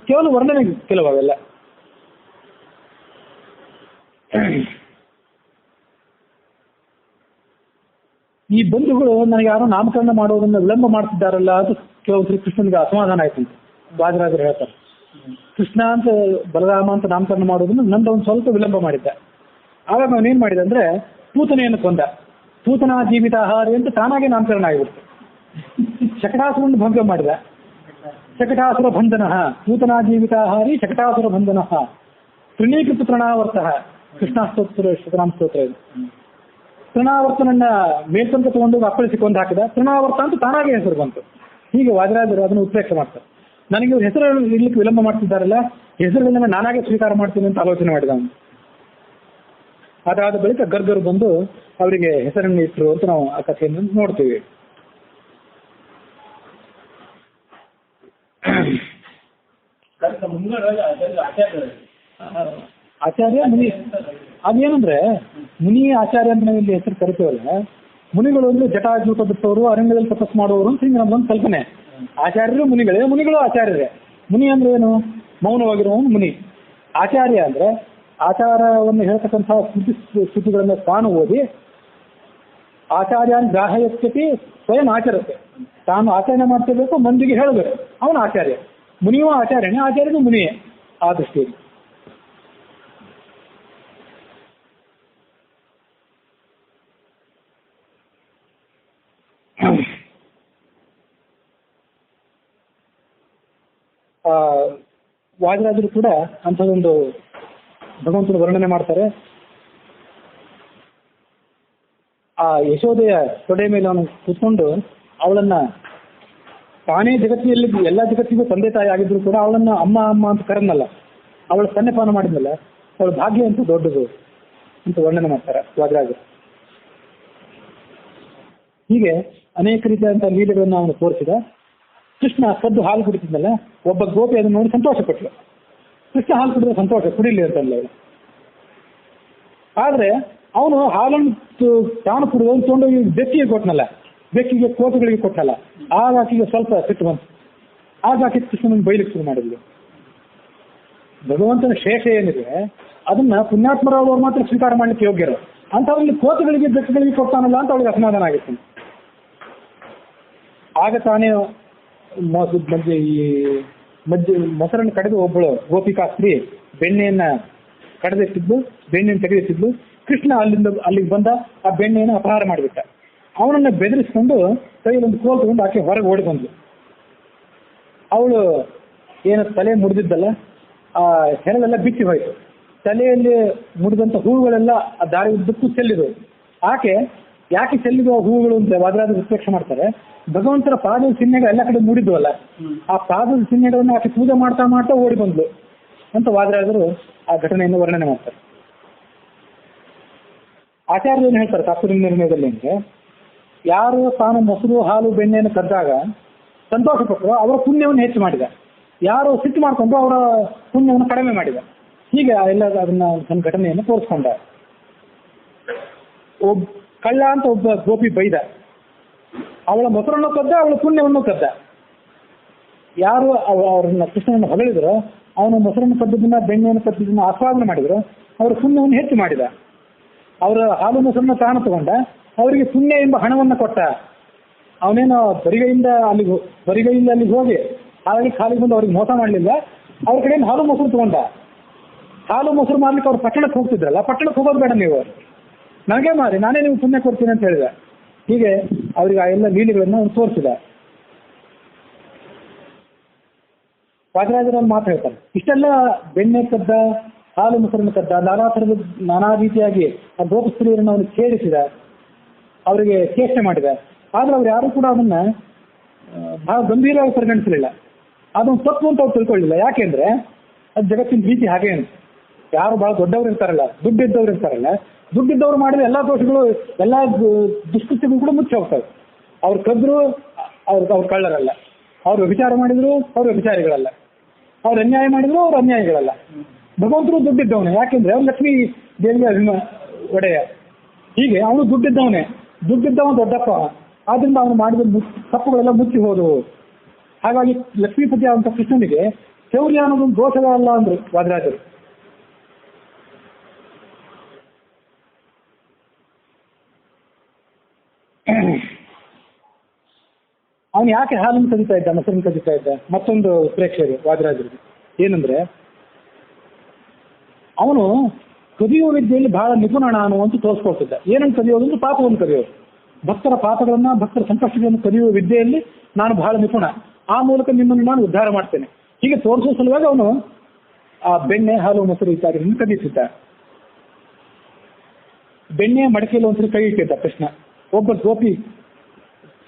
ಕೇವಲ ವರ್ಣನೆ ಕೆಲವು ಅವೆಲ್ಲ. ಈ ಬಂಧುಗಳು ನನಗೆ ಯಾರೋ ನಾಮಕರಣ ಮಾಡೋದನ್ನ ವಿಳಂಬ ಮಾಡ್ತಿದ್ದಾರಲ್ಲ ಅದು ಕೆಲವು ಶ್ರೀಕೃಷ್ಣನಿಗೆ ಅಸಮಾಧಾನ ಆಯ್ತಂತೆ. ವಾದಿರಾಜರು ಹೇಳ್ತಾರೆ, ಕೃಷ್ಣ ಅಂತ ಬಲರಾಮ ಅಂತ ನಾಮಕರಣ ಮಾಡೋದನ್ನ ನಂದು ಒಂದು ಸ್ವಲ್ಪ ವಿಳಂಬ ಮಾಡಿದ್ದ. ಆವಾಗ ಅವನೇನ್ ಮಾಡಿದ ಅಂದ್ರೆ ಪೂತನೆಯನ್ನು ಕೊಂದ. ಪೂತನಾ ಜೀವಿತಾಹಾರಿ ಅಂತ ತಾನಾಗೆ ನಾಮಕರಣ ಆಗಿಬಿಡ್ತು. ಶಕಟಾಸುರನ್ನು ಭಂಗ ಮಾಡಿದ. ಶಕಟಾಸುರ ಬಂಧನ, ಪೂತನಾ ಜೀವಿತಾಹಾರಿ ಶಕಟಾಸುರ ಬಂಧನ, ತೃಣೀಕೃತ ತೃಣಾವರ್ತ, ಕೃಷ್ಣಾಸ್ತೋತ್ರ ಶತನಾಮ ಸ್ತೋತ್ರ ಇದು. ತೃಣಾವರ್ತನನ್ನ ಮೇಲ್ತಂಕ ತಗೊಂಡು ಅಪ್ಪಳಿಸಿ ಕೊಂದು ಹಾಕಿದ. ತೃಣಾವರ್ತ ಅಂತ ತಾನಾಗೆ ಹೆಸರು ಬಂತು. ಹೀಗೆ ವಾದಿರಾಜರು ಅದನ್ನು ಉತ್ಪ್ರೇಕ್ಷೆ ಮಾಡ್ತಾರೆ. ನನಗೆ ಇವ್ರು ಹೆಸರು ಇರ್ಲಿಕ್ಕೆ ವಿಳಂಬ ಮಾಡ್ತಿದ್ದಾರಲ್ಲ, ಹೆಸರುಗಳನ್ನ ನಾನಾಗೆ ಸ್ವೀಕಾರ ಮಾಡ್ತೀನಿ ಅಂತ ಆಲೋಚನೆ ಮಾಡಿದ ಅವನು. ಅದಾದ ಬಳಿಕ ಗರ್ಗರು ಬಂದು ಅವರಿಗೆ ಹೆಸರನ್ನು ಇಟ್ಟರು ಅಂತ ನಾವು ಆ ಕಥೆಯನ್ನು ನೋಡ್ತೀವಿ. ಆಚಾರ್ಯ ಮುನಿ ಅದೇನಂದ್ರೆ ಮುನಿ ಆಚಾರ್ಯ ಅಂತ ನಾವು ಇಲ್ಲಿ ಹೆಸರು ಕರಿತೀವಲ್ಲ, ಮುನಿಗಳು ಅಂದ್ರೆ ಜಟಾಜೂಟ ಬಿಟ್ಟವರು, ಅರಣ್ಯದಲ್ಲಿ ತಪಸ್ ಮಾಡುವವರು ಅಂತ ಹಿಂಗೆ ನಮ್ದೊಂದು ಕಲ್ಪನೆ. ಆಚಾರ್ಯರು ಮುನಿಗಳೇ, ಮುನಿಗಳು ಆಚಾರ್ಯರೇ. ಮುನಿ ಅಂದ್ರೆ ಏನು? ಮೌನವಾಗಿರುವವನು ಮುನಿ. ಆಚಾರ್ಯ ಅಂದ್ರೆ ಆಚಾರವನ್ನು ಹೇಳ್ತಕ್ಕಂಥ ಸ್ಥಿತಿಗಳನ್ನು ತಾನು ಓದಿ ಆಚಾರ್ಯನ್ ಗ್ರಾಹ್ಯಸ್ಥಿತಿ ಸ್ವಯಂ ಆಚರತೆ, ತಾನು ಆಚರಣೆ ಮಾಡ್ತಿರ್ಬೇಕು, ಮಂದಿಗೆ ಹೇಳಬೇಕು, ಅವನು ಆಚಾರ್ಯ. ಮುನಿಯೂ ಆಚಾರ್ಯನೇ, ಆಚಾರ್ಯನು ಮುನಿಯೇ ಆ ದೃಷ್ಟಿಯಲ್ಲಿ. ವಾದಿರಾಜರು ಕೂಡ ಅಂಥದ್ದೊಂದು ಭಗವಂತನ ವರ್ಣನೆ ಮಾಡ್ತಾರೆ. ಆ ಯಶೋದೆಯ ತೊಡೆ ಮೇಲೆ ಅವನು ಕೂತ್ಕೊಂಡು ಅವಳನ್ನ ತಾನೇ ಜಗತ್ತಿನಲ್ಲಿ ಎಲ್ಲ ಜಗತ್ತಿಗೂ ತಂದೆ ತಾಯಿ ಆಗಿದ್ರು ಕೂಡ ಅವಳನ್ನ ಅಮ್ಮ ಅಮ್ಮ ಅಂತ ಕರೆದ್ನಲ್ಲ, ಅವಳ ಸ್ತನ್ಯಪಾನ ಮಾಡಿದ್ನಲ್ಲ, ಅವಳ ಭಾಗ್ಯ ಅಂತೂ ದೊಡ್ಡದು ಅಂತ ವರ್ಣನೆ ಮಾಡ್ತಾರೆ ವಾದಿರಾಜರು. ಹೀಗೆ ಅನೇಕ ರೀತಿಯಾದಂಥ ಲೀಲೆಗಳನ್ನು ಅವನು ತೋರಿಸಿದ. ಕೃಷ್ಣ ಕದ್ದು ಹಾಲು ಕುಡಿತಿದ್ನಲ್ಲ, ಒಬ್ಬ ಗೋಪಿ ಅದನ್ನು ನೋಡಿ ಸಂತೋಷ ಪಟ್ಲು. ಕೃಷ್ಣ ಹಾಲು ಕುಡಿದ್ರೆ ಸಂತೋಷ, ಕುಡಿಲಿ ಅಂತಲ್ಲ ಅವಳು. ಆದ್ರೆ ಅವನು ಹಾಲನ್ನು ತಾನು ಕುಡಿದು ತೊಗೊಂಡು ಬೆಕ್ಕಿಗೆ ಕೊಟ್ಟನಲ್ಲ, ಬೆಕ್ಕಿಗೆ ಕೋತುಗಳಿಗೆ ಕೊಟ್ಟನಲ್ಲ, ಆಗ ಆಕೆಗೆ ಸ್ವಲ್ಪ ಸಿಟ್ಟು ಬಂತು. ಆಗ ಆಕೆ ಕೃಷ್ಣನ ಬೈಲಿಕ್ಕೆ ಶುರು ಮಾಡಿದ್ಲು. ಭಗವಂತನ ಶೇಷ ಏನಿದೆ ಅದನ್ನ ಪುಣ್ಯಾತ್ಮರಾದವ್ರು ಮಾತ್ರ ಸ್ವೀಕಾರ ಮಾಡ್ಲಿಕ್ಕೆ ಯೋಗ್ಯರು. ಅಂಥವ್ರಲ್ಲಿ ಕೋತುಗಳಿಗೆ ಬೆಕ್ಕುಗಳಿಗೆ ಕೊಡ್ತಾನಲ್ಲ ಅಂತ ಅವಳಿಗೆ ಅಸಮಾಧಾನ ಆಗಿತ್ತು. ಆಗ ತಾನೇ ಮೊಸರನ್ನು ಕಡೆದು ಒಬ್ಬಳು ಗೋಪಿಕಾ ಸ್ತ್ರೀ ಬೆಣ್ಣೆಯನ್ನ ಕಡೆದಿಟ್ಟಿದ್ಲು, ಬೆಣ್ಣೆಯನ್ನು ತೆಗೆದಿಟ್ಟಿದ್ಲು. ಕೃಷ್ಣ ಅಲ್ಲಿಗೆ ಬಂದ, ಆ ಬೆಣ್ಣೆಯನ್ನು ಅಪಹಾರ ಮಾಡಿಬಿಟ್ಟ. ಅವನನ್ನ ಬೆದರಿಸ್ಕೊಂಡು ಕೈಯಲ್ಲೊಂದು ಕೋಲ್ ತಗೊಂಡು ಆಕೆ ಹೊರಗೆ ಓಡಿ ಬಂದ್ಲು. ಅವಳು ಏನು ತಲೆ ಮುರಿದಿದ್ದಲ್ಲ, ಆ ಹೆರಳೆಲ್ಲ ಬಿಚ್ಚಿ ಹೋಯ್ತು. ತಲೆಯಲ್ಲಿ ಮುರಿದಂಥ ಹೂವುಗಳೆಲ್ಲ ಆ ದಾರಿ ಉದ್ದಕ್ಕೂ ಚೆಲ್ಲಿದವು. ಆಕೆ ಯಾಕೆ ಚೆಲ್ಲಿದ ಹೂವುಗಳು ಅಂತ ವಾದರಾದ ವಿಶ್ಲೇಷಣೆ ಮಾಡ್ತಾರೆ. ಭಗವಂತನ ಪಾದದ ಚಿಹ್ನೆಗಳು ಎಲ್ಲ ಕಡೆ ಮೂಡಿದ್ವಲ್ಲ, ಆ ಪಾದದ ಚಿಹ್ನೆಗಳನ್ನು ಆಕೆ ಪೂಜೆ ಮಾಡ್ತಾ ಮಾಡ್ತಾ ಓಡಿ ಬಂದ್ಲು ಅಂತ ವಾದರಾಜರು ಆ ಘಟನೆಯನ್ನು ವರ್ಣನೆ ಮಾಡ್ತಾರೆ. ಆಚಾರ್ಯರು ಏನು ಹೇಳ್ತಾರೆ ತಾತ್ಪರ್ಯ ನಿರ್ಣಯದಲ್ಲಿ ಅಂದ್ರೆ, ಯಾರು ತಾನು ಮೊಸರು ಹಾಲು ಬೆಣ್ಣೆಯನ್ನು ಕದ್ದಾಗ ಸಂತೋಷ ಪಟ್ಟರು ಅವರ ಪುಣ್ಯವನ್ನು ಹೆಚ್ಚು ಮಾಡಿದ, ಯಾರು ಸಿಟ್ಟು ಮಾಡಿಕೊಂಡು ಅವರ ಪುಣ್ಯವನ್ನು ಕಡಿಮೆ ಮಾಡಿದ. ಹೀಗೆ ಎಲ್ಲ ಅದನ್ನ ನನ್ನ ಘಟನೆಯನ್ನು ತೋರಿಸ್ಕೊಂಡ. ಕಳ್ಳ ಅಂತ ಒಬ್ಬ ಗೋಪಿ ಬೈದ, ಅವಳ ಮೊಸರನ್ನು ಕದ್ದ, ಅವಳ ಪುಣ್ಯವನ್ನು ಕದ್ದ. ಯಾರು ಅವ್ರನ್ನ ಕೃಷ್ಣನನ್ನು ಹೊಗಳಿದ್ರು, ಅವನ ಮೊಸರನ್ನು ಕದ್ದದನ್ನ ಬೆಣ್ಣೆಯನ್ನು ಕದ್ದದನ್ನ ಆಸ್ವಾದನೆ ಮಾಡಿದ್ರು, ಅವರ ಪುಣ್ಯವನ್ನು ಹೆಚ್ಚು ಮಾಡಿದ. ಅವರ ಹಾಲು ಮೊಸರನ್ನ ತಾನು ತಗೊಂಡ, ಅವರಿಗೆ ಪುಣ್ಯ ಎಂಬ ಹಣವನ್ನು ಕೊಟ್ಟ. ಅವನೇನು ಬರಿಗೈಯಿಂದ ಅಲ್ಲಿಗೆ ಹೋಗಿ ಹಾಗಾಗಿ ಖಾಲಿಗೆ ಬಂದು ಅವ್ರಿಗೆ ಮೋಸ ಮಾಡಲಿಲ್ಲ. ಅವ್ರ ಕಡೆಯಿಂದ ಹಾಲು ಮೊಸರು ತಗೊಂಡ. ಹಾಲು ಮೊಸರು ಮಾಡ್ಲಿಕ್ಕೆ ಅವ್ರು ಪಟ್ಟಣಕ್ಕೆ ಹೋಗ್ತಿದ್ರಲ್ಲ, ಪಟ್ಟಣಕ್ಕೆ ಹೋಗೋದು ಬೇಡ ನೀವು, ನನಗೆ ಮಾರಿ, ನಾನೇ ನೀವು ಪುಣ್ಯ ಕೊಡ್ತೀನಿ ಅಂತ ಹೇಳಿದೆ. ಹೀಗೆ ಅವರಿಗೆ ಆ ಎಲ್ಲ ಲೀಲೆಗಳನ್ನು ಅವನು ತೋರಿಸಿದ. ವಾದರಾಜರಲ್ಲಿ ಮಾತು ಹೇಳ್ತಾರೆ, ಇಷ್ಟೆಲ್ಲ ಬೆಣ್ಣೆ ಕದ್ದ, ಹಾಲು ಮೊಸರನ್ನು ಕದ್ದ, ನಾನಾ ರೀತಿಯಾಗಿ ಆ ಗೋಪಸ್ತ್ರೀಯರನ್ನು ಅವನು ಛೇಡಿಸಿದ, ಅವರಿಗೆ ಚೇಷ್ಟೆ ಮಾಡಿದ. ಆದ್ರೆ ಅವ್ರು ಯಾರು ಕೂಡ ಅದನ್ನ ಬಹಳ ಗಂಭೀರವಾಗಿ ಪರಿಗಣಿಸಲಿಲ್ಲ. ಅದೊಂದು ತಪ್ಪು ಅಂತ ಅವ್ರು ತಿಳ್ಕೊಳ್ಳಿಲ್ಲ. ಯಾಕೆಂದ್ರೆ ಅದು ಜಗತ್ತಿನ ರೀತಿ ಹಾಗೆ. ಯಾರು ಬಹಳ ದೊಡ್ಡವರು ಇರ್ತಾರಲ್ಲ, ದುಡ್ಡಿದ್ದವ್ರು ಇರ್ತಾರಲ್ಲ, ದುಡ್ಡಿದ್ದವ್ರು ಮಾಡಿದ ಎಲ್ಲಾ ದೋಷಗಳು, ಎಲ್ಲಾ ದುಷ್ಕೃತ್ಯಗಳು ಕೂಡ ಮುಚ್ಚಿ ಹೋಗ್ತವೆ. ಅವ್ರು ಕದ್ರು ಅವ್ರು ಕಳ್ಳರಲ್ಲ, ಅವ್ರು ವಿಚಾರ ಮಾಡಿದ್ರು ಅವ್ರು ವಿಚಾರಿಗಳಲ್ಲ, ಅವ್ರು ಅನ್ಯಾಯ ಮಾಡಿದ್ರು ಅವ್ರು ಅನ್ಯಾಯಗಳಲ್ಲ. ಭಗವಂತರು ದುಡ್ಡಿದ್ದವನೇ, ಯಾಕೆಂದ್ರೆ ಅವ್ನು ಲಕ್ಷ್ಮೀ ದೇವಿಯ ಒಡೆಯ. ಹೀಗೆ ಅವನು ದುಡ್ಡಿದ್ದವನೇ, ದುಡ್ಡಿದ್ದವನು ದೊಡ್ಡಪ್ಪ. ಆದ್ರಿಂದ ಅವನು ಮಾಡಿದ ತಪ್ಪುಗಳೆಲ್ಲ ಮುಚ್ಚಿ ಹೋದವು. ಹಾಗಾಗಿ ಲಕ್ಷ್ಮೀಪತಿ ಆದಂತ ಕೃಷ್ಣನಿಗೆ ಶೌರ್ಯ ಅನ್ನೋದೊಂದು ದೋಷಗಳಲ್ಲ ಅಂದ್ರು ವಾದರಾಜರು. ಅವನು ಯಾಕೆ ಹಾಲನ್ನು ಕದಿತಾ ಇದ್ದ, ಮೊಸರನ್ನು ಕದಿತಾ ಇದ್ದ? ಮತ್ತೊಂದು ಪ್ರೇಕ್ಷೆಗೆ ವಾದರಾಜರಿಗೆ ಏನಂದ್ರೆ, ಅವನು ಕದಿಯುವ ವಿದ್ಯೆಯಲ್ಲಿ ಬಹಳ ನಿಪುಣ ನಾನು ಅಂತ ತೋರಿಸ್ಕೊಳ್ತಿದ್ದ. ಏನನ್ನು ಕದಿಯೋದು? ಪಾಪವನ್ನು ಕದಿಯೋದು. ಭಕ್ತರ ಪಾಪಗಳನ್ನ, ಭಕ್ತರ ಸಂಕಷ್ಟಗಳನ್ನು ಕದಿಯುವ ವಿದ್ಯೆಯಲ್ಲಿ ನಾನು ಬಹಳ ನಿಪುಣ, ಆ ಮೂಲಕ ನಿಮ್ಮನ್ನು ನಾನು ಉದ್ಧಾರ ಮಾಡ್ತೇನೆ. ಹೀಗೆ ತೋರಿಸುವ ಸಲುವಾಗಿ ಅವನು ಆ ಬೆಣ್ಣೆ, ಹಾಲು, ಮೊಸರು ಇತ್ಯಾದಿಗಳನ್ನು ಕದಿಯುತ್ತಿದ್ದ. ಬೆಣ್ಣೆ ಮಡಕೆಯಲ್ಲಿ ಒಂದ್ಸರಿ ಕೈ ಇಟ್ಟಿದ್ದ ಕೃಷ್ಣ. ಒಬ್ಬ ಗೋಪಿ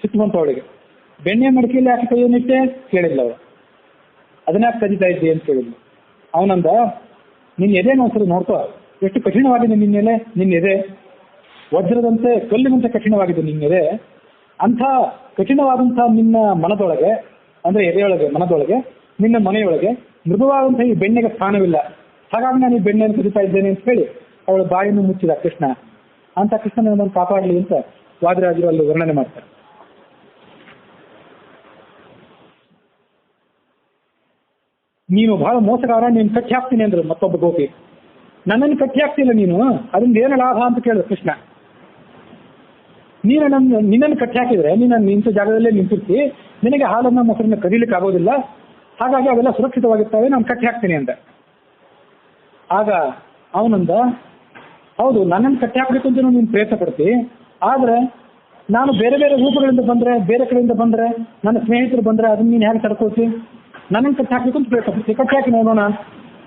ಸಿಟ್ಟುವಂತ ಅವಳಿಗೆ, ಬೆಣ್ಣೆ ಮಡಕೆಯಲ್ಲಿ ಯಾಕೆ ಕೈಯನ್ನಿಟ್ಟೆ ಕೇಳಿಲ್ಲ ಅವಳು. ಅದನ್ಯಾಕೆ ಕದಿತಾ ಇದ್ದೆ ಅಂತ ಕೇಳಿದ್ಲು. ಅವನಂದ, ನಿನ್ನ ಎದೆನ ಒಂದ್ಸರಿ ನೋಡ್ಕೋ, ಎಷ್ಟು ಕಠಿಣವಾಗಿದೆ ನಿನ್ನ ಎದೆ, ವಜ್ರದಂತೆ ಕಲ್ಲಿನಂತೆ ಕಠಿಣವಾಗಿದೆ ನಿನ್ನೆದೆ. ಅಂಥ ಕಠಿಣವಾದಂಥ ನಿನ್ನ ಮನದೊಳಗೆ, ಅಂದ್ರೆ ಎದೆಯೊಳಗೆ, ಮನದೊಳಗೆ, ನಿನ್ನ ಮನೆಯೊಳಗೆ ಮೃದುವಾದಂತಹ ಈ ಬೆಣ್ಣೆಗೆ ಸ್ಥಾನವಿಲ್ಲ. ಹಾಗಾಗಿ ನಾನು ಈ ಬೆಣ್ಣೆಯನ್ನು ಕದಿತಾ ಇದ್ದೇನೆ ಅಂತ ಹೇಳಿ ಅವಳ ಬಾಯನ್ನು ಮುಚ್ಚಿದ ಕೃಷ್ಣ. ಅಂತ ಕೃಷ್ಣನ ಕಾಪಾಡಲಿ ಅಂತ ವಾದರಾಜರು ಅಲ್ಲಿ ವರ್ಣನೆ ಮಾಡ್ತಾರೆ. ನೀನು ಬಹಳ ಮೋಸಗಾರ, ನೀನು ಕಟ್ಟಿ ಹಾಕ್ತೀನಿ ಅಂದ್ರು ಮತ್ತೊಬ್ಬ ಗೋಪಿ. ನನ್ನನ್ನು ಕಟ್ಟಿ ಹಾಕ್ತಿಲ್ಲ ನೀನು, ಅದರಿಂದ ಏನು ಲಾಭ ಅಂತ ಕೇಳಿದ ಕೃಷ್ಣ. ನಿನ್ನನ್ನು ಕಟ್ಟಿ ಹಾಕಿದ್ರೆ ನೀನು ನಿಂತ ಜಾಗದಲ್ಲೇ ನಿಂತಿರ್ತಿ, ನಿನಗೆ ಹಾಲನ್ನ ಮೊಸರನ್ನ ಕದೀಲಿಕ್ಕೆ ಆಗೋದಿಲ್ಲ, ಹಾಗಾಗಿ ಅವೆಲ್ಲ ಸುರಕ್ಷಿತವಾಗಿರ್ತವೆ, ನಾನು ಕಟ್ಟಿ ಹಾಕ್ತೀನಿ ಅಂತ. ಆಗ ಅವನಂದ, ಹೌದು ನನ್ನನ್ನು ಕಟ್ಟಿ ಹಾಕ್ಬೇಕು ಅಂತ ನೀನು ಪ್ರಯತ್ನ ಪಡ್ತಿ, ಆದ್ರೆ ನಾನು ಬೇರೆ ಬೇರೆ ರೂಪಗಳಿಂದ ಬಂದ್ರೆ, ಬೇರೆ ಕಡೆಯಿಂದ ಬಂದ್ರೆ, ನನ್ನ ಸ್ನೇಹಿತರು ಬಂದ್ರೆ ಅದನ್ನ ನೀನು ಹೇಗೆ ತಡ್ಕೊಳ್ತಿ? ನನ್ನನ್ನು ಕಟ್ಟಿ ಹಾಕ್ಬೇಕು ಅಂತ ಪ್ರಯತ್ನ ಪಡ್ತಿ, ಕಟ್ಟಿ ಹಾಕಿ ನೋಡೋಣ